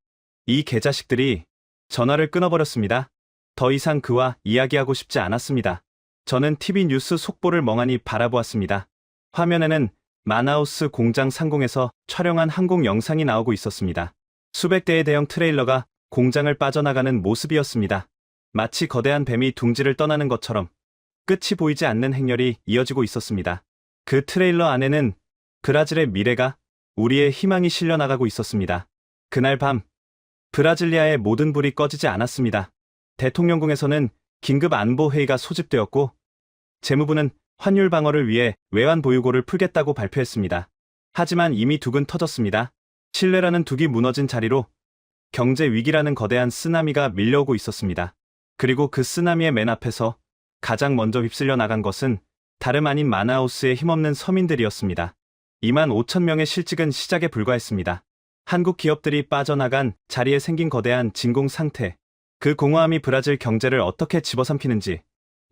개자식들이. 전화를 끊어버렸습니다. 더 이상 그와 이야기하고 싶지 않았습니다. 저는 TV 뉴스 속보를 멍하니 바라보았습니다. 화면에는 마나우스 공장 상공에서 촬영한 항공 영상이 나오고 있었습니다. 수백 대의 대형 트레일러가 공장을 빠져나가는 모습이었습니다. 마치 거대한 뱀이 둥지를 떠나는 것처럼 끝이 보이지 않는 행렬이 이어지고 있었습니다. 그 트레일러 안에는 브라질의 미래가, 우리의 희망이 실려나가고 있었습니다. 그날 밤 브라질리아의 모든 불이 꺼지지 않았습니다. 대통령궁에서는 긴급 안보회의가 소집되었고 재무부는 환율 방어를 위해 외환 보유고를 풀겠다고 발표했습니다. 하지만 이미 둑은 터졌습니다. 신뢰라는 둑이 무너진 자리로 경제 위기라는 거대한 쓰나미가 밀려오고 있었습니다. 그리고 그 쓰나미의 맨 앞에서 가장 먼저 휩쓸려 나간 것은 다름 아닌 마나우스의 힘없는 서민들이었습니다. 2만 5천 명의 실직은 시작에 불과했습니다. 한국 기업들이 빠져나간 자리에 생긴 거대한 진공 상태. 그 공허함이 브라질 경제를 어떻게 집어삼키는지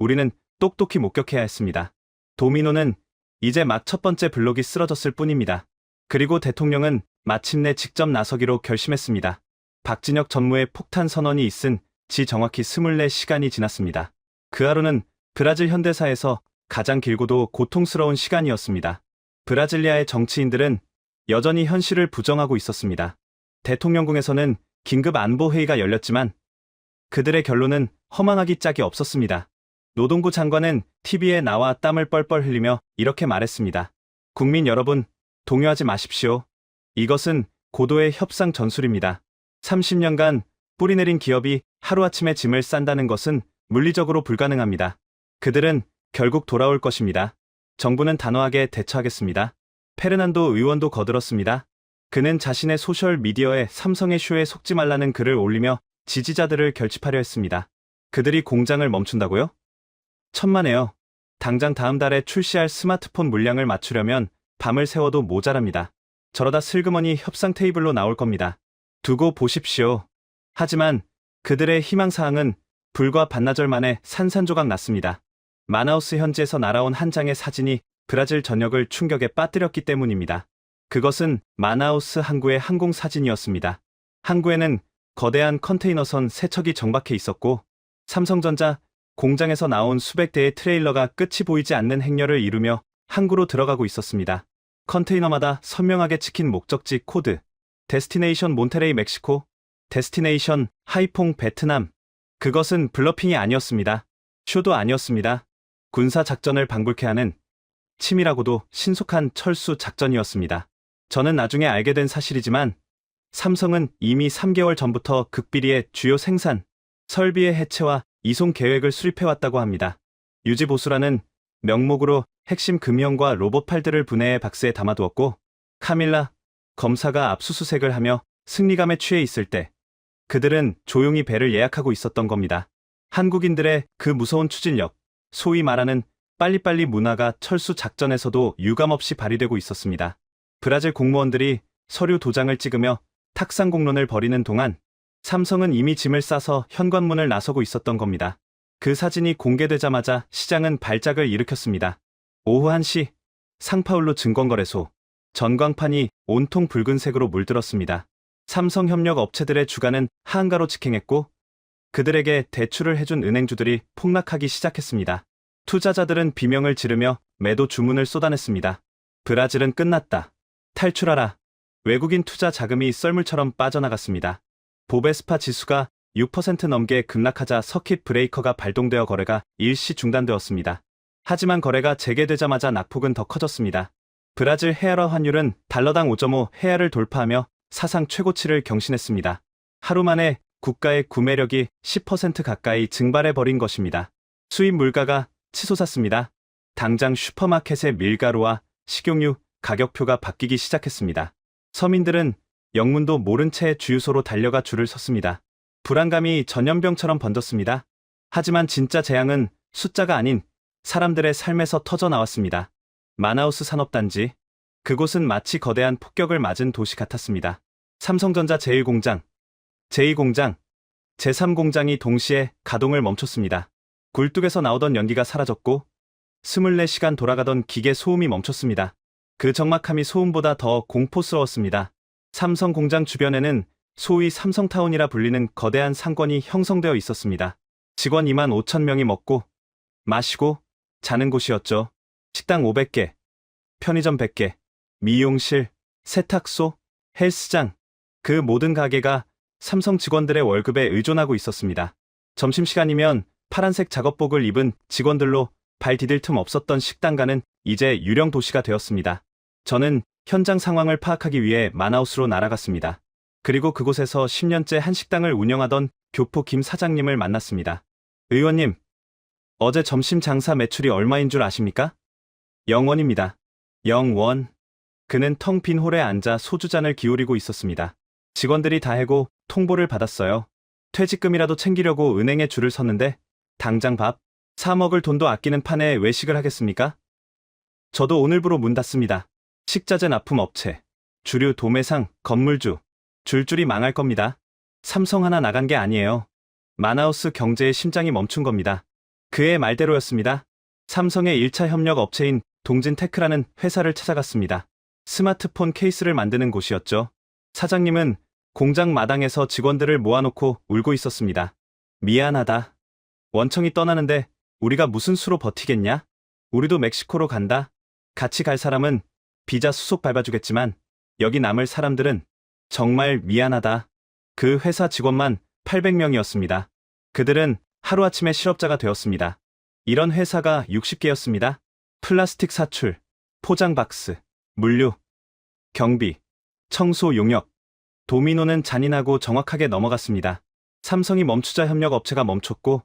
우리는 똑똑히 목격해야 했습니다. 도미노는 이제 막 첫 번째 블록이 쓰러졌을 뿐입니다. 그리고 대통령은 마침내 직접 나서기로 결심했습니다. 박진혁 전무의 폭탄 선언이 있은 지 정확히 24시간이 지났습니다. 그 하루는 브라질 현대사에서 가장 길고도 고통스러운 시간이었습니다. 브라질리아의 정치인들은 여전히 현실을 부정하고 있었습니다. 대통령궁에서는 긴급 안보회의가 열렸지만 그들의 결론은 허망하기 짝이 없었습니다. 노동부 장관은 TV에 나와 땀을 뻘뻘 흘리며 이렇게 말했습니다. 국민 여러분, 동요하지 마십시오. 이것은 고도의 협상 전술입니다. 30년간 뿌리내린 기업이 하루아침에 짐을 싼다는 것은 물리적으로 불가능합니다. 그들은 결국 돌아올 것입니다. 정부는 단호하게 대처하겠습니다. 페르난도 의원도 거들었습니다. 그는 자신의 소셜미디어에 삼성의 쇼에 속지 말라는 글을 올리며 지지자들을 결집하려 했습니다. 그들이 공장을 멈춘다고요? 천만에요. 당장 다음 달에 출시할 스마트폰 물량을 맞추려면 밤을 새워도 모자랍니다. 저러다 슬그머니 협상 테이블로 나올 겁니다. 두고 보십시오. 하지만 그들의 희망사항은 불과 반나절 만에 산산조각 났습니다. 마나우스 현지에서 날아온 한 장의 사진이 브라질 전역을 충격에 빠뜨렸기 때문입니다. 그것은 마나우스 항구의 항공 사진이었습니다. 항구에는 거대한 컨테이너선 3척이 정박해 있었고 삼성전자 공장에서 나온 수백 대의 트레일러가 끝이 보이지 않는 행렬을 이루며 항구로 들어가고 있었습니다. 컨테이너마다 선명하게 찍힌 목적지 코드, 데스티네이션 몬테레이 멕시코, 데스티네이션 하이퐁 베트남. 그것은 블러핑이 아니었습니다. 쇼도 아니었습니다. 군사 작전을 방불케 하는 치밀하고도 신속한 철수 작전이었습니다. 저는 나중에 알게 된 사실이지만 삼성은 이미 3개월 전부터 극비리의 주요 생산, 설비의 해체와 이송 계획을 수립해왔다고 합니다. 유지보수라는 명목으로 핵심 금형과 로봇팔들을 분해해 박스에 담아두었고 카밀라 검사가 압수수색을 하며 승리감에 취해 있을 때 그들은 조용히 배를 예약하고 있었던 겁니다. 한국인들의 그 무서운 추진력, 소위 말하는 빨리빨리 문화가 철수 작전에서도 유감없이 발휘되고 있었습니다. 브라질 공무원들이 서류 도장을 찍으며 탁상 공론을 벌이는 동안 삼성은 이미 짐을 싸서 현관문을 나서고 있었던 겁니다. 그 사진이 공개되자마자 시장은 발작을 일으켰습니다. 오후 1시 상파울루 증권거래소 전광판이 온통 붉은색으로 물들었습니다. 삼성협력 업체들의 주가는 하한가로 직행했고 그들에게 대출을 해준 은행주들이 폭락하기 시작했습니다. 투자자들은 비명을 지르며 매도 주문을 쏟아냈습니다. 브라질은 끝났다. 탈출하라. 외국인 투자 자금이 썰물처럼 빠져나갔습니다. 보베스파 지수가 6% 넘게 급락하자 서킷 브레이커가 발동되어 거래가 일시 중단되었습니다. 하지만 거래가 재개되자마자 낙폭은 더 커졌습니다. 브라질 헤아라 환율은 달러당 5.5 헤아를 돌파하며 사상 최고치를 경신했습니다. 하루 만에 국가의 구매력이 10% 가까이 증발해버린 것입니다. 수입 물가가 치솟았습니다. 당장 슈퍼마켓의 밀가루와 식용유 가격표가 바뀌기 시작했습니다. 서민들은 영문도 모른 채 주유소로 달려가 줄을 섰습니다. 불안감이 전염병처럼 번졌습니다. 하지만 진짜 재앙은 숫자가 아닌 사람들의 삶에서 터져나왔습니다. 마나우스 산업단지. 그곳은 마치 거대한 폭격을 맞은 도시 같았습니다. 삼성전자 제1공장, 제2공장, 제3공장이 동시에 가동을 멈췄습니다. 굴뚝에서 나오던 연기가 사라졌고 24시간 돌아가던 기계 소음이 멈췄습니다. 그 적막함이 소음보다 더 공포스러웠습니다. 삼성 공장 주변에는 소위 삼성타운이라 불리는 거대한 상권이 형성되어 있었습니다. 직원 2만 5천 명이 먹고 마시고 자는 곳이었죠. 식당 500개, 편의점 100개, 미용실, 세탁소, 헬스장, 그 모든 가게가 삼성 직원들의 월급에 의존하고 있었습니다. 점심시간이면 파란색 작업복을 입은 직원들로 발 디딜 틈 없었던 식당가는 이제 유령 도시가 되었습니다. 저는 현장 상황을 파악하기 위해 마나우스로 날아갔습니다. 그리고 그곳에서 10년째 한 식당을 운영하던 교포 김 사장님을 만났습니다. 의원님, 어제 점심 장사 매출이 얼마인 줄 아십니까? 0원입니다. 0원. 그는 텅 빈 홀에 앉아 소주잔을 기울이고 있었습니다. 직원들이 다 해고 통보를 받았어요. 퇴직금이라도 챙기려고 은행에 줄을 섰는데 당장 밥 사 먹을 돈도 아끼는 판에 외식을 하겠습니까? 저도 오늘부로 문 닫습니다. 식자재 납품 업체, 주류 도매상, 건물주, 줄줄이 망할 겁니다. 삼성 하나 나간 게 아니에요. 마나우스 경제의 심장이 멈춘 겁니다. 그의 말대로였습니다. 삼성의 1차 협력 업체인 동진테크라는 회사를 찾아갔습니다. 스마트폰 케이스를 만드는 곳이었죠. 사장님은 공장 마당에서 직원들을 모아놓고 울고 있었습니다. 미안하다. 원청이 떠나는데 우리가 무슨 수로 버티겠냐? 우리도 멕시코로 간다. 같이 갈 사람은 비자 수속 밟아주겠지만 여기 남을 사람들은 정말 미안하다. 그 회사 직원만 800명이었습니다. 그들은 하루아침에 실업자가 되었습니다. 이런 회사가 60개였습니다. 플라스틱 사출, 포장 박스, 물류, 경비, 청소 용역. 도미노는 잔인하고 정확하게 넘어갔습니다. 삼성이 멈추자 협력업체가 멈췄고,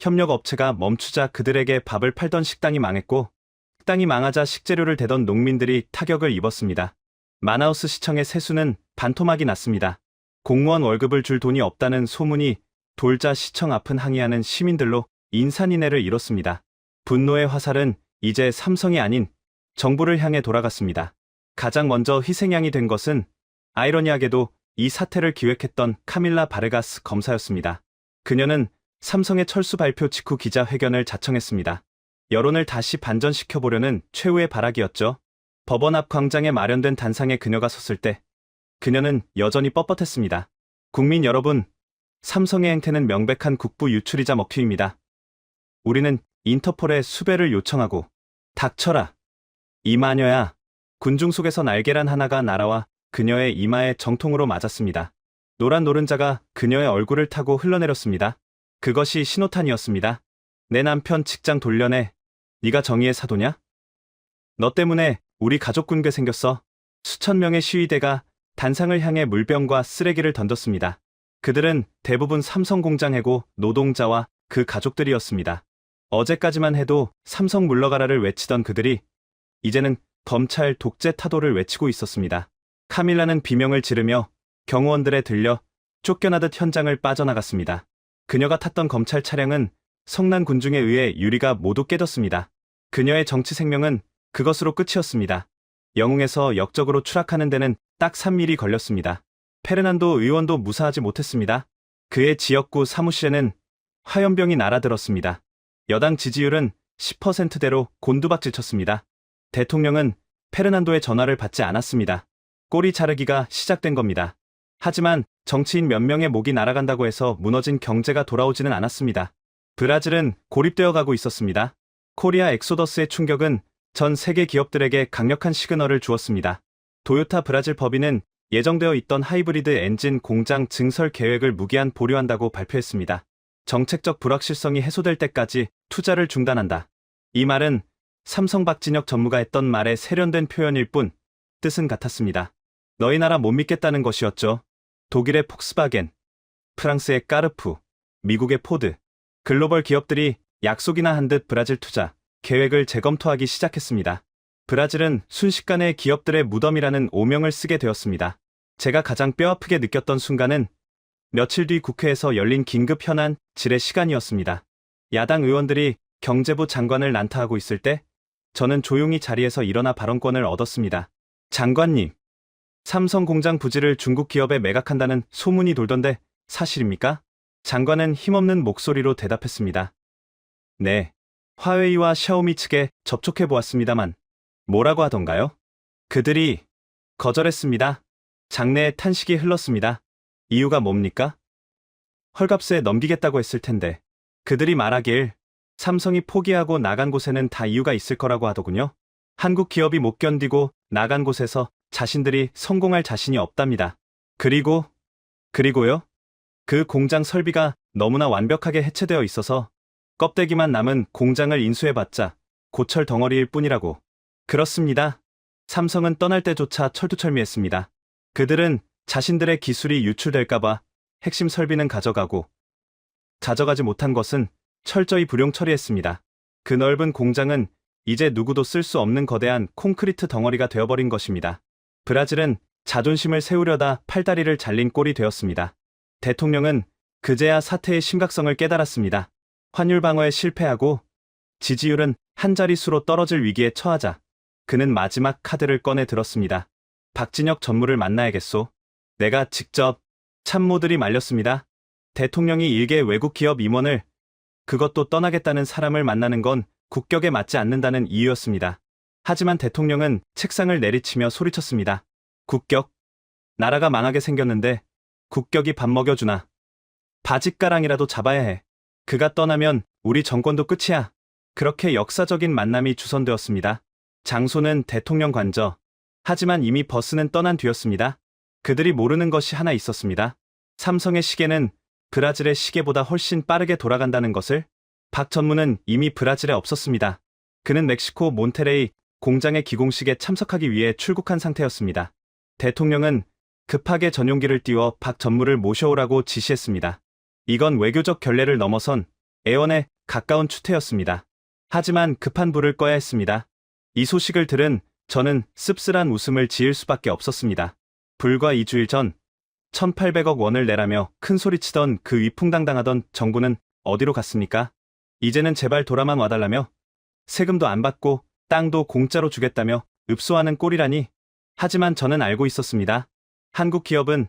협력업체가 멈추자 그들에게 밥을 팔던 식당이 망했고, 식당이 망하자 식재료를 대던 농민들이 타격을 입었습니다. 마나우스 시청의 세수는 반토막이 났습니다. 공무원 월급을 줄 돈이 없다는 소문이 돌자 시청 앞은 항의하는 시민들로 인산인해를 이뤘습니다. 분노의 화살은 이제 삼성이 아닌 정부를 향해 돌아갔습니다. 가장 먼저 희생양이 된 것은 아이러니하게도 이 사태를 기획했던 카밀라 바르가스 검사였습니다. 그녀는 삼성의 철수 발표 직후 기자회견을 자청했습니다. 여론을 다시 반전시켜보려는 최후의 발악이었죠. 법원 앞 광장에 마련된 단상에 그녀가 섰을 때 그녀는 여전히 뻣뻣했습니다. 국민 여러분, 삼성의 행태는 명백한 국부 유출이자 먹튀입니다. 우리는 인터폴에 수배를 요청하고 닥쳐라. 이 마녀야. 군중 속에서 날개란 하나가 날아와 그녀의 이마에 정통으로 맞았습니다. 노란 노른자가 그녀의 얼굴을 타고 흘러내렸습니다. 그것이 신호탄이었습니다. 내 남편 직장 돌려내. 네가 정의의 사도냐? 너 때문에 우리 가족 굶게 생겼어. 수천 명의 시위대가 단상을 향해 물병과 쓰레기를 던졌습니다. 그들은 대부분 삼성 공장 해고 노동자와 그 가족들이었습니다. 어제까지만 해도 삼성 물러가라를 외치던 그들이 이제는 검찰 독재 타도를 외치고 있었습니다. 카밀라는 비명을 지르며 경호원들에 들려 쫓겨나듯 현장을 빠져나갔습니다. 그녀가 탔던 검찰 차량은 성난 군중에 의해 유리가 모두 깨졌습니다. 그녀의 정치 생명은 그것으로 끝이었습니다. 영웅에서 역적으로 추락하는 데는 딱 3일이 걸렸습니다. 페르난도 의원도 무사하지 못했습니다. 그의 지역구 사무실에는 화염병이 날아들었습니다. 여당 지지율은 10%대로 곤두박질 쳤습니다. 대통령은 페르난도의 전화를 받지 않았습니다. 꼬리 자르기가 시작된 겁니다. 하지만 정치인 몇 명의 목이 날아간다고 해서 무너진 경제가 돌아오지는 않았습니다. 브라질은 고립되어 가고 있었습니다. 코리아 엑소더스의 충격은 전 세계 기업들에게 강력한 시그널을 주었습니다. 도요타 브라질 법인은 예정되어 있던 하이브리드 엔진 공장 증설 계획을 무기한 보류한다고 발표했습니다. 정책적 불확실성이 해소될 때까지 투자를 중단한다. 이 말은 삼성 박진혁 전무가 했던 말에 세련된 표현일 뿐 뜻은 같았습니다. 너희 나라 못 믿겠다는 것이었죠. 독일의 폭스바겐, 프랑스의 까르푸, 미국의 포드, 글로벌 기업들이 약속이나 한 듯 브라질 투자 계획을 재검토하기 시작했습니다. 브라질은 순식간에 기업들의 무덤이라는 오명을 쓰게 되었습니다. 제가 가장 뼈아프게 느꼈던 순간은 며칠 뒤 국회에서 열린 긴급 현안 질의 시간이었습니다. 야당 의원들이 경제부 장관을 난타하고 있을 때 저는 조용히 자리에서 일어나 발언권을 얻었습니다. 장관님, 삼성 공장 부지를 중국 기업에 매각한다는 소문이 돌던데 사실입니까? 장관은 힘없는 목소리로 대답했습니다. 네, 화웨이와 샤오미 측에 접촉해 보았습니다만 뭐라고 하던가요? 그들이 거절했습니다. 장내에 탄식이 흘렀습니다. 이유가 뭡니까? 헐값에 넘기겠다고 했을 텐데 그들이 말하길 삼성이 포기하고 나간 곳에는 다 이유가 있을 거라고 하더군요. 한국 기업이 못 견디고 나간 곳에서 자신들이 성공할 자신이 없답니다. 그리고요? 그 공장 설비가 너무나 완벽하게 해체되어 있어서 껍데기만 남은 공장을 인수해봤자 고철 덩어리일 뿐이라고. 그렇습니다. 삼성은 떠날 때조차 철두철미했습니다. 그들은 자신들의 기술이 유출될까봐 핵심 설비는 가져가지 못한 것은 철저히 불용 처리했습니다. 그 넓은 공장은 이제 누구도 쓸 수 없는 거대한 콘크리트 덩어리가 되어버린 것입니다. 브라질은 자존심을 세우려다 팔다리를 잘린 꼴이 되었습니다. 대통령은 그제야 사태의 심각성을 깨달았습니다. 환율 방어에 실패하고 지지율은 한 자릿수로 떨어질 위기에 처하자 그는 마지막 카드를 꺼내 들었습니다. 박진혁 전무를 만나야겠소. 내가 직접 참모들이 말렸습니다. 대통령이 일개 외국 기업 임원을, 그것도 떠나겠다는 사람을 만나는 건 국격에 맞지 않는다는 이유였습니다. 하지만 대통령은 책상을 내리치며 소리쳤습니다. 국격? 나라가 망하게 생겼는데 국격이 밥 먹여주나. 바짓가랑이라도 잡아야 해. 그가 떠나면 우리 정권도 끝이야. 그렇게 역사적인 만남이 주선되었습니다. 장소는 대통령 관저. 하지만 이미 버스는 떠난 뒤였습니다. 그들이 모르는 것이 하나 있었습니다. 삼성의 시계는 브라질의 시계보다 훨씬 빠르게 돌아간다는 것을. 박 전무는 이미 브라질에 없었습니다. 그는 멕시코 몬테레이 공장의 기공식에 참석하기 위해 출국한 상태였습니다. 대통령은 급하게 전용기를 띄워 박 전무를 모셔오라고 지시했습니다. 이건 외교적 결례를 넘어선 애원에 가까운 추태였습니다. 하지만 급한 불을 꺼야 했습니다. 이 소식을 들은 저는 씁쓸한 웃음을 지을 수밖에 없었습니다. 불과 2주일 전 1,800억 원을 내라며 큰소리치던 그 위풍당당하던 정부는 어디로 갔습니까? 이제는 제발 돌아만 와달라며 세금도 안 받고 땅도 공짜로 주겠다며 읍소하는 꼴이라니. 하지만 저는 알고 있었습니다. 한국 기업은,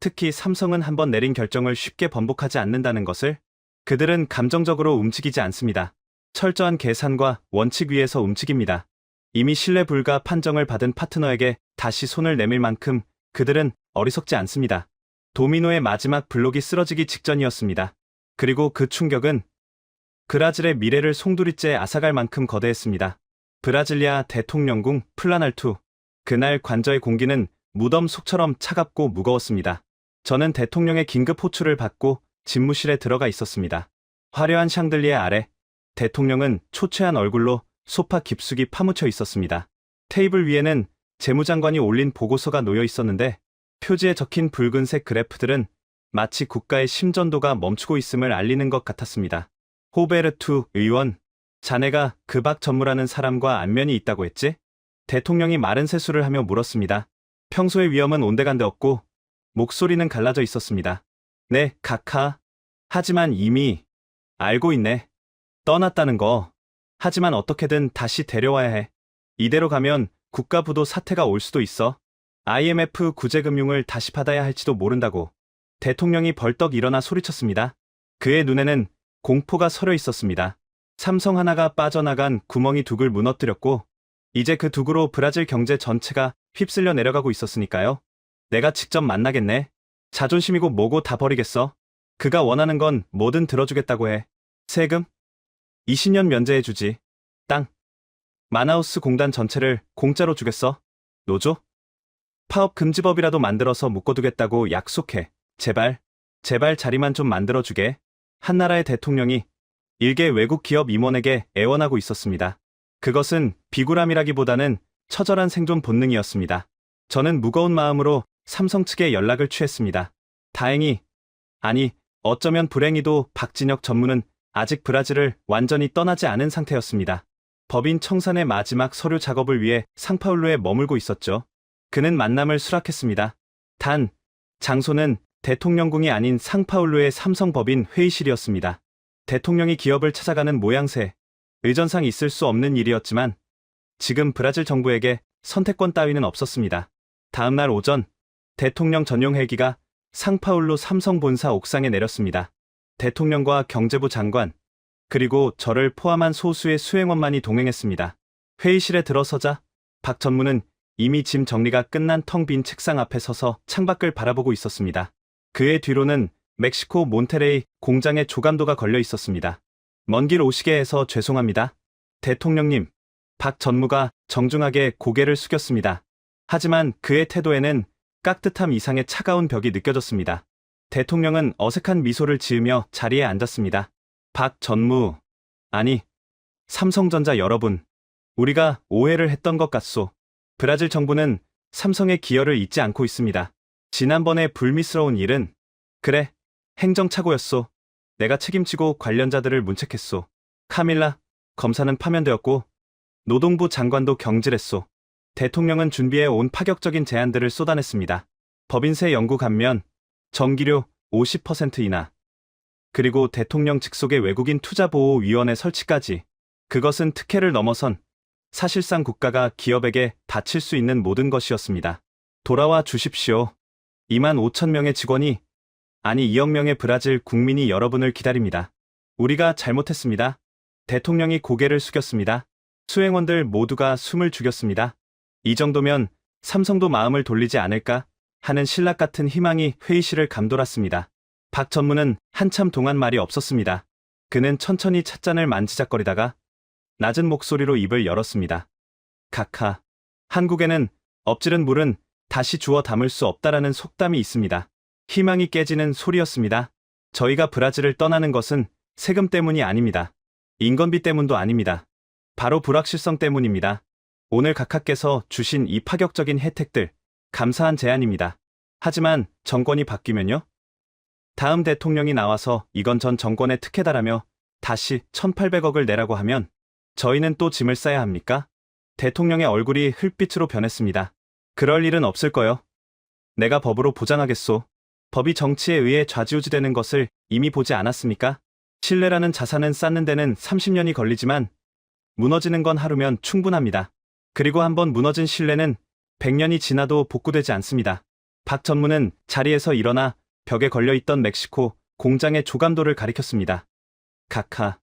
특히 삼성은 한번 내린 결정을 쉽게 번복하지 않는다는 것을. 그들은 감정적으로 움직이지 않습니다. 철저한 계산과 원칙 위에서 움직입니다. 이미 신뢰 불가 판정을 받은 파트너에게 다시 손을 내밀 만큼 그들은 어리석지 않습니다. 도미노의 마지막 블록이 쓰러지기 직전이었습니다. 그리고 그 충격은 브라질의 미래를 송두리째 앗아갈 만큼 거대했습니다. 브라질리아 대통령궁 플라날투. 그날 관저의 공기는 무덤 속처럼 차갑고 무거웠습니다. 저는 대통령의 긴급 호출을 받고 집무실에 들어가 있었습니다. 화려한 샹들리에 아래 대통령은 초췌한 얼굴로 소파 깊숙이 파묻혀 있었습니다. 테이블 위에는 재무장관이 올린 보고서가 놓여 있었는데 표지에 적힌 붉은색 그래프들은 마치 국가의 심전도가 멈추고 있음을 알리는 것 같았습니다. 호베르투 의원, 자네가 그 박 전무라는 사람과 안면이 있다고 했지? 대통령이 마른 세수를 하며 물었습니다. 평소의 위험은 온데간데 없고 목소리는 갈라져 있었습니다. 네, 카카. 하지만 이미 알고 있네. 떠났다는 거. 하지만 어떻게든 다시 데려와야 해. 이대로 가면 국가부도 사태가 올 수도 있어. IMF 구제금융을 다시 받아야 할지도 모른다고. 대통령이 벌떡 일어나 소리쳤습니다. 그의 눈에는 공포가 서려 있었습니다. 삼성 하나가 빠져나간 구멍이 둑을 무너뜨렸고 이제 그 둑으로 브라질 경제 전체가 휩쓸려 내려가고 있었으니까요. 내가 직접 만나겠네. 자존심이고 뭐고 다 버리겠어. 그가 원하는 건 뭐든 들어주겠다고 해. 세금? 20년 면제해주지. 땅. 마나우스 공단 전체를 공짜로 주겠어. 노조? 파업 금지법이라도 만들어서 묶어두겠다고 약속해. 제발, 제발 자리만 좀 만들어주게. 한 나라의 대통령이 일개 외국 기업 임원에게 애원하고 있었습니다. 그것은 비굴함이라기보다는 처절한 생존 본능이었습니다. 저는 무거운 마음으로 삼성 측에 연락을 취했습니다. 다행히, 아니, 어쩌면 불행히도 박진혁 전무는 아직 브라질을 완전히 떠나지 않은 상태였습니다. 법인 청산의 마지막 서류 작업을 위해 상파울루에 머물고 있었죠. 그는 만남을 수락했습니다. 단, 장소는 대통령궁이 아닌 상파울루의 삼성법인 회의실이었습니다. 대통령이 기업을 찾아가는 모양새, 의전상 있을 수 없는 일이었지만 지금 브라질 정부에게 선택권 따위는 없었습니다. 다음날 오전, 대통령 전용 헬기가 상파울루 삼성 본사 옥상에 내렸습니다. 대통령과 경제부 장관, 그리고 저를 포함한 소수의 수행원만이 동행했습니다. 회의실에 들어서자 박 전무는 이미 짐 정리가 끝난 텅 빈 책상 앞에 서서 창밖을 바라보고 있었습니다. 그의 뒤로는 멕시코 몬테레이 공장의 조감도가 걸려 있었습니다. 먼 길 오시게 해서 죄송합니다. 대통령님, 박 전무가 정중하게 고개를 숙였습니다. 하지만 그의 태도에는 깍듯함 이상의 차가운 벽이 느껴졌습니다. 대통령은 어색한 미소를 지으며 자리에 앉았습니다. 박 전무, 아니, 삼성전자 여러분, 우리가 오해를 했던 것 같소. 브라질 정부는 삼성의 기여를 잊지 않고 있습니다. 지난번의 불미스러운 일은, 그래, 행정착오였소. 내가 책임지고 관련자들을 문책했소. 카밀라, 검사는 파면되었고, 노동부 장관도 경질했소. 대통령은 준비해 온 파격적인 제안들을 쏟아냈습니다. 법인세 영구 감면, 전기료 50% 인하, 그리고 대통령 직속의 외국인 투자보호위원회 설치까지. 그것은 특혜를 넘어선 사실상 국가가 기업에게 바칠 수 있는 모든 것이었습니다. 돌아와 주십시오. 2만 5천 명의 직원이, 아니 2억 명의 브라질 국민이 여러분을 기다립니다. 우리가 잘못했습니다. 대통령이 고개를 숙였습니다. 수행원들 모두가 숨을 죽였습니다. 이 정도면 삼성도 마음을 돌리지 않을까 하는 신락 같은 희망이 회의실을 감돌았습니다. 박 전무는 한참 동안 말이 없었습니다. 그는 천천히 찻잔을 만지작거리다가 낮은 목소리로 입을 열었습니다. 카카. 한국에는 엎지른 물은 다시 주워 담을 수 없다라는 속담이 있습니다. 희망이 깨지는 소리였습니다. 저희가 브라질을 떠나는 것은 세금 때문이 아닙니다. 인건비 때문도 아닙니다. 바로 불확실성 때문입니다. 오늘 각하께서 주신 이 파격적인 혜택들, 감사한 제안입니다. 하지만 정권이 바뀌면요? 다음 대통령이 나와서 이건 전 정권의 특혜다라며 다시 1,800억을 내라고 하면 저희는 또 짐을 싸야 합니까? 대통령의 얼굴이 흙빛으로 변했습니다. 그럴 일은 없을 거요. 내가 법으로 보장하겠소. 법이 정치에 의해 좌지우지되는 것을 이미 보지 않았습니까? 신뢰라는 자산은 쌓는 데는 30년이 걸리지만 무너지는 건 하루면 충분합니다. 그리고 한번 무너진 신뢰는 100년이 지나도 복구되지 않습니다. 박 전무는 자리에서 일어나 벽에 걸려있던 멕시코 공장의 조감도를 가리켰습니다. 카카.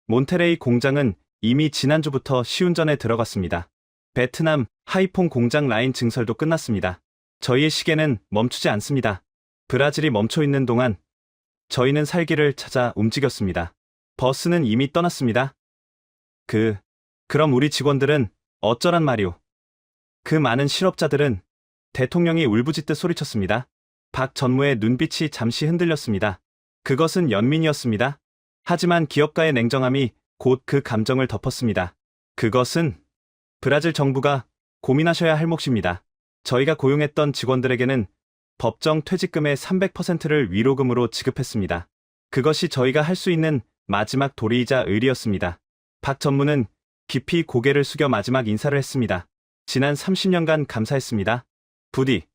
몬테레이 공장은 이미 지난주부터 시운전에 들어갔습니다. 베트남 하이퐁 공장 라인 증설도 끝났습니다. 저희의 시계는 멈추지 않습니다. 브라질이 멈춰있는 동안 저희는 살기를 찾아 움직였습니다. 버스는 이미 떠났습니다. 그럼 우리 직원들은 어쩌란 말이오. 그 많은 실업자들은 대통령이 울부짖듯 소리쳤습니다. 박 전무의 눈빛이 잠시 흔들렸습니다. 그것은 연민이었습니다. 하지만 기업가의 냉정함이 곧 그 감정을 덮었습니다. 그것은 브라질 정부가 고민하셔야 할 몫입니다. 저희가 고용했던 직원들에게는 법정 퇴직금의 300%를 위로금으로 지급했습니다. 그것이 저희가 할 수 있는 마지막 도리이자 의리였습니다. 박 전무는 깊이 고개를 숙여 마지막 인사를 했습니다. 지난 30년간 감사했습니다. 부디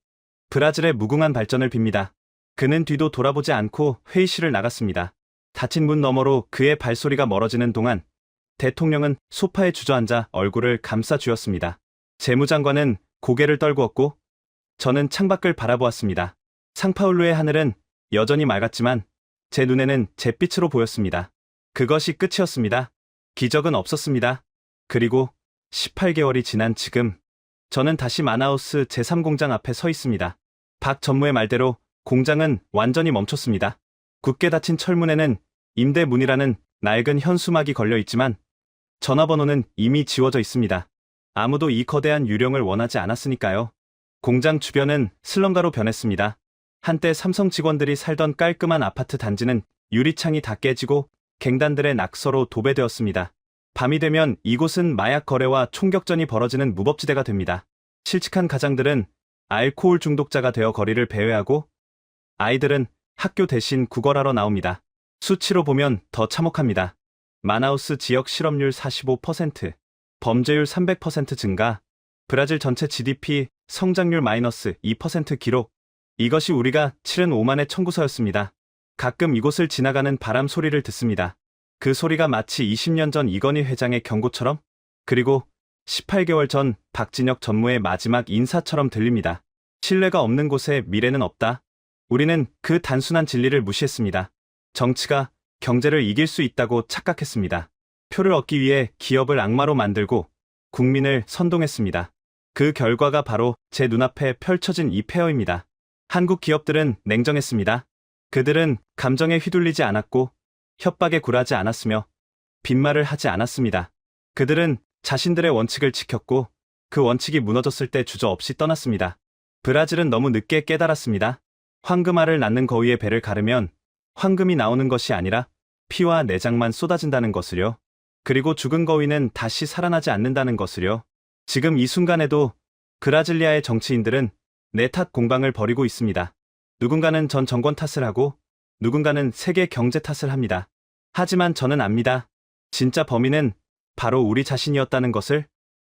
브라질의 무궁한 발전을 빕니다. 그는 뒤도 돌아보지 않고 회의실을 나갔습니다. 닫힌 문 너머로 그의 발소리가 멀어지는 동안 대통령은 소파에 주저앉아 얼굴을 감싸 쥐었습니다. 재무장관은 고개를 떨구었고 저는 창밖을 바라보았습니다. 상파울루의 하늘은 여전히 맑았지만 제 눈에는 잿빛으로 보였습니다. 그것이 끝이었습니다. 기적은 없었습니다. 그리고 18개월이 지난 지금 저는 다시 마나우스 제3공장 앞에 서 있습니다. 박 전무의 말대로 공장은 완전히 멈췄습니다. 굳게 닫힌 철문에는 임대문이라는 낡은 현수막이 걸려 있지만 전화번호는 이미 지워져 있습니다. 아무도 이 거대한 유령을 원하지 않았으니까요. 공장 주변은 슬럼가로 변했습니다. 한때 삼성 직원들이 살던 깔끔한 아파트 단지는 유리창이 다 깨지고 갱단들의 낙서로 도배되었습니다. 밤이 되면 이곳은 마약 거래와 총격전이 벌어지는 무법지대가 됩니다. 실직한 가장들은 알코올 중독자가 되어 거리를 배회하고 아이들은 학교 대신 구걸하러 나옵니다. 수치로 보면 더 참혹합니다. 마나우스 지역 실업률 45%, 범죄율 300% 증가, 브라질 전체 GDP 성장률 마이너스 2% 기록. 이것이 우리가 치른 5만의 청구서였습니다. 가끔 이곳을 지나가는 바람 소리를 듣습니다. 그 소리가 마치 20년 전 이건희 회장의 경고처럼, 그리고 18개월 전 박진혁 전무의 마지막 인사처럼 들립니다. 신뢰가 없는 곳에 미래는 없다. 우리는 그 단순한 진리를 무시했습니다. 정치가 경제를 이길 수 있다고 착각했습니다. 표를 얻기 위해 기업을 악마로 만들고 국민을 선동했습니다. 그 결과가 바로 제 눈앞에 펼쳐진 이 폐허입니다. 한국 기업들은 냉정했습니다. 그들은 감정에 휘둘리지 않았고 협박에 굴하지 않았으며 빈말을 하지 않았습니다. 그들은 자신들의 원칙을 지켰고 그 원칙이 무너졌을 때 주저없이 떠났습니다. 브라질은 너무 늦게 깨달았습니다. 황금알을 낳는 거위의 배를 가르면 황금이 나오는 것이 아니라 피와 내장만 쏟아진다는 것을요. 그리고 죽은 거위는 다시 살아나지 않는다는 것을요. 지금 이 순간에도 브라질리아의 정치인들은 내 탓 공방을 벌이고 있습니다. 누군가는 전 정권 탓을 하고 누군가는 세계 경제 탓을 합니다. 하지만 저는 압니다. 진짜 범인은 바로 우리 자신이었다는 것을.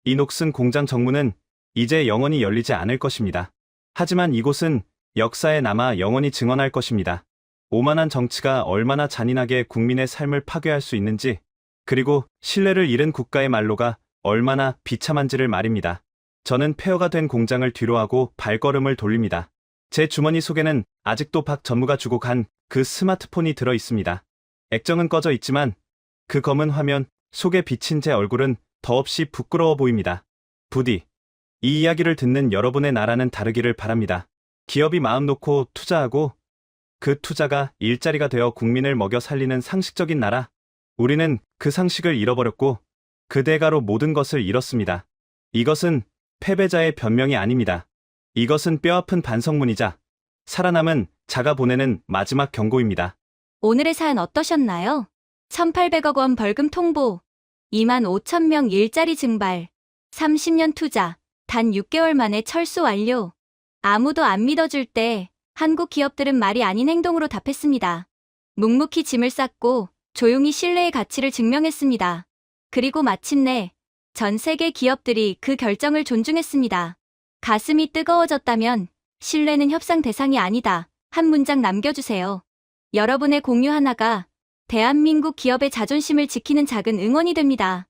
이 녹슨 공장 정문은 이제 영원히 열리지 않을 것입니다. 하지만 이곳은 역사에 남아 영원히 증언할 것입니다. 오만한 정치가 얼마나 잔인하게 국민의 삶을 파괴할 수 있는지, 그리고 신뢰를 잃은 국가의 말로가 얼마나 비참한지를 말입니다. 저는 폐허가 된 공장을 뒤로하고 발걸음을 돌립니다. 제 주머니 속에는 아직도 박 전무가 주고 간 그 스마트폰이 들어 있습니다. 액정은 꺼져 있지만 그 검은 화면 속에 비친 제 얼굴은 더없이 부끄러워 보입니다. 부디 이 이야기를 듣는 여러분의 나라는 다르기를 바랍니다. 기업이 마음 놓고 투자하고 그 투자가 일자리가 되어 국민을 먹여 살리는 상식적인 나라. 우리는 그 상식을 잃어버렸고 그 대가로 모든 것을 잃었습니다. 이것은 패배자의 변명이 아닙니다. 이것은 뼈아픈 반성문이자 살아남은 자가 보내는 마지막 경고입니다. 오늘의 사연 어떠셨나요? 1,800억 원 벌금 통보, 2만 5천 명 일자리 증발, 30년 투자, 단 6개월 만에 철수 완료. 아무도 안 믿어줄 때 한국 기업들은 말이 아닌 행동으로 답했습니다. 묵묵히 짐을 쌌고 조용히 신뢰의 가치를 증명했습니다. 그리고 마침내 전 세계 기업들이 그 결정을 존중했습니다. 가슴이 뜨거워졌다면 신뢰는 협상 대상이 아니다. 한 문장 남겨주세요. 여러분의 공유 하나가 대한민국 기업의 자존심을 지키는 작은 응원이 됩니다.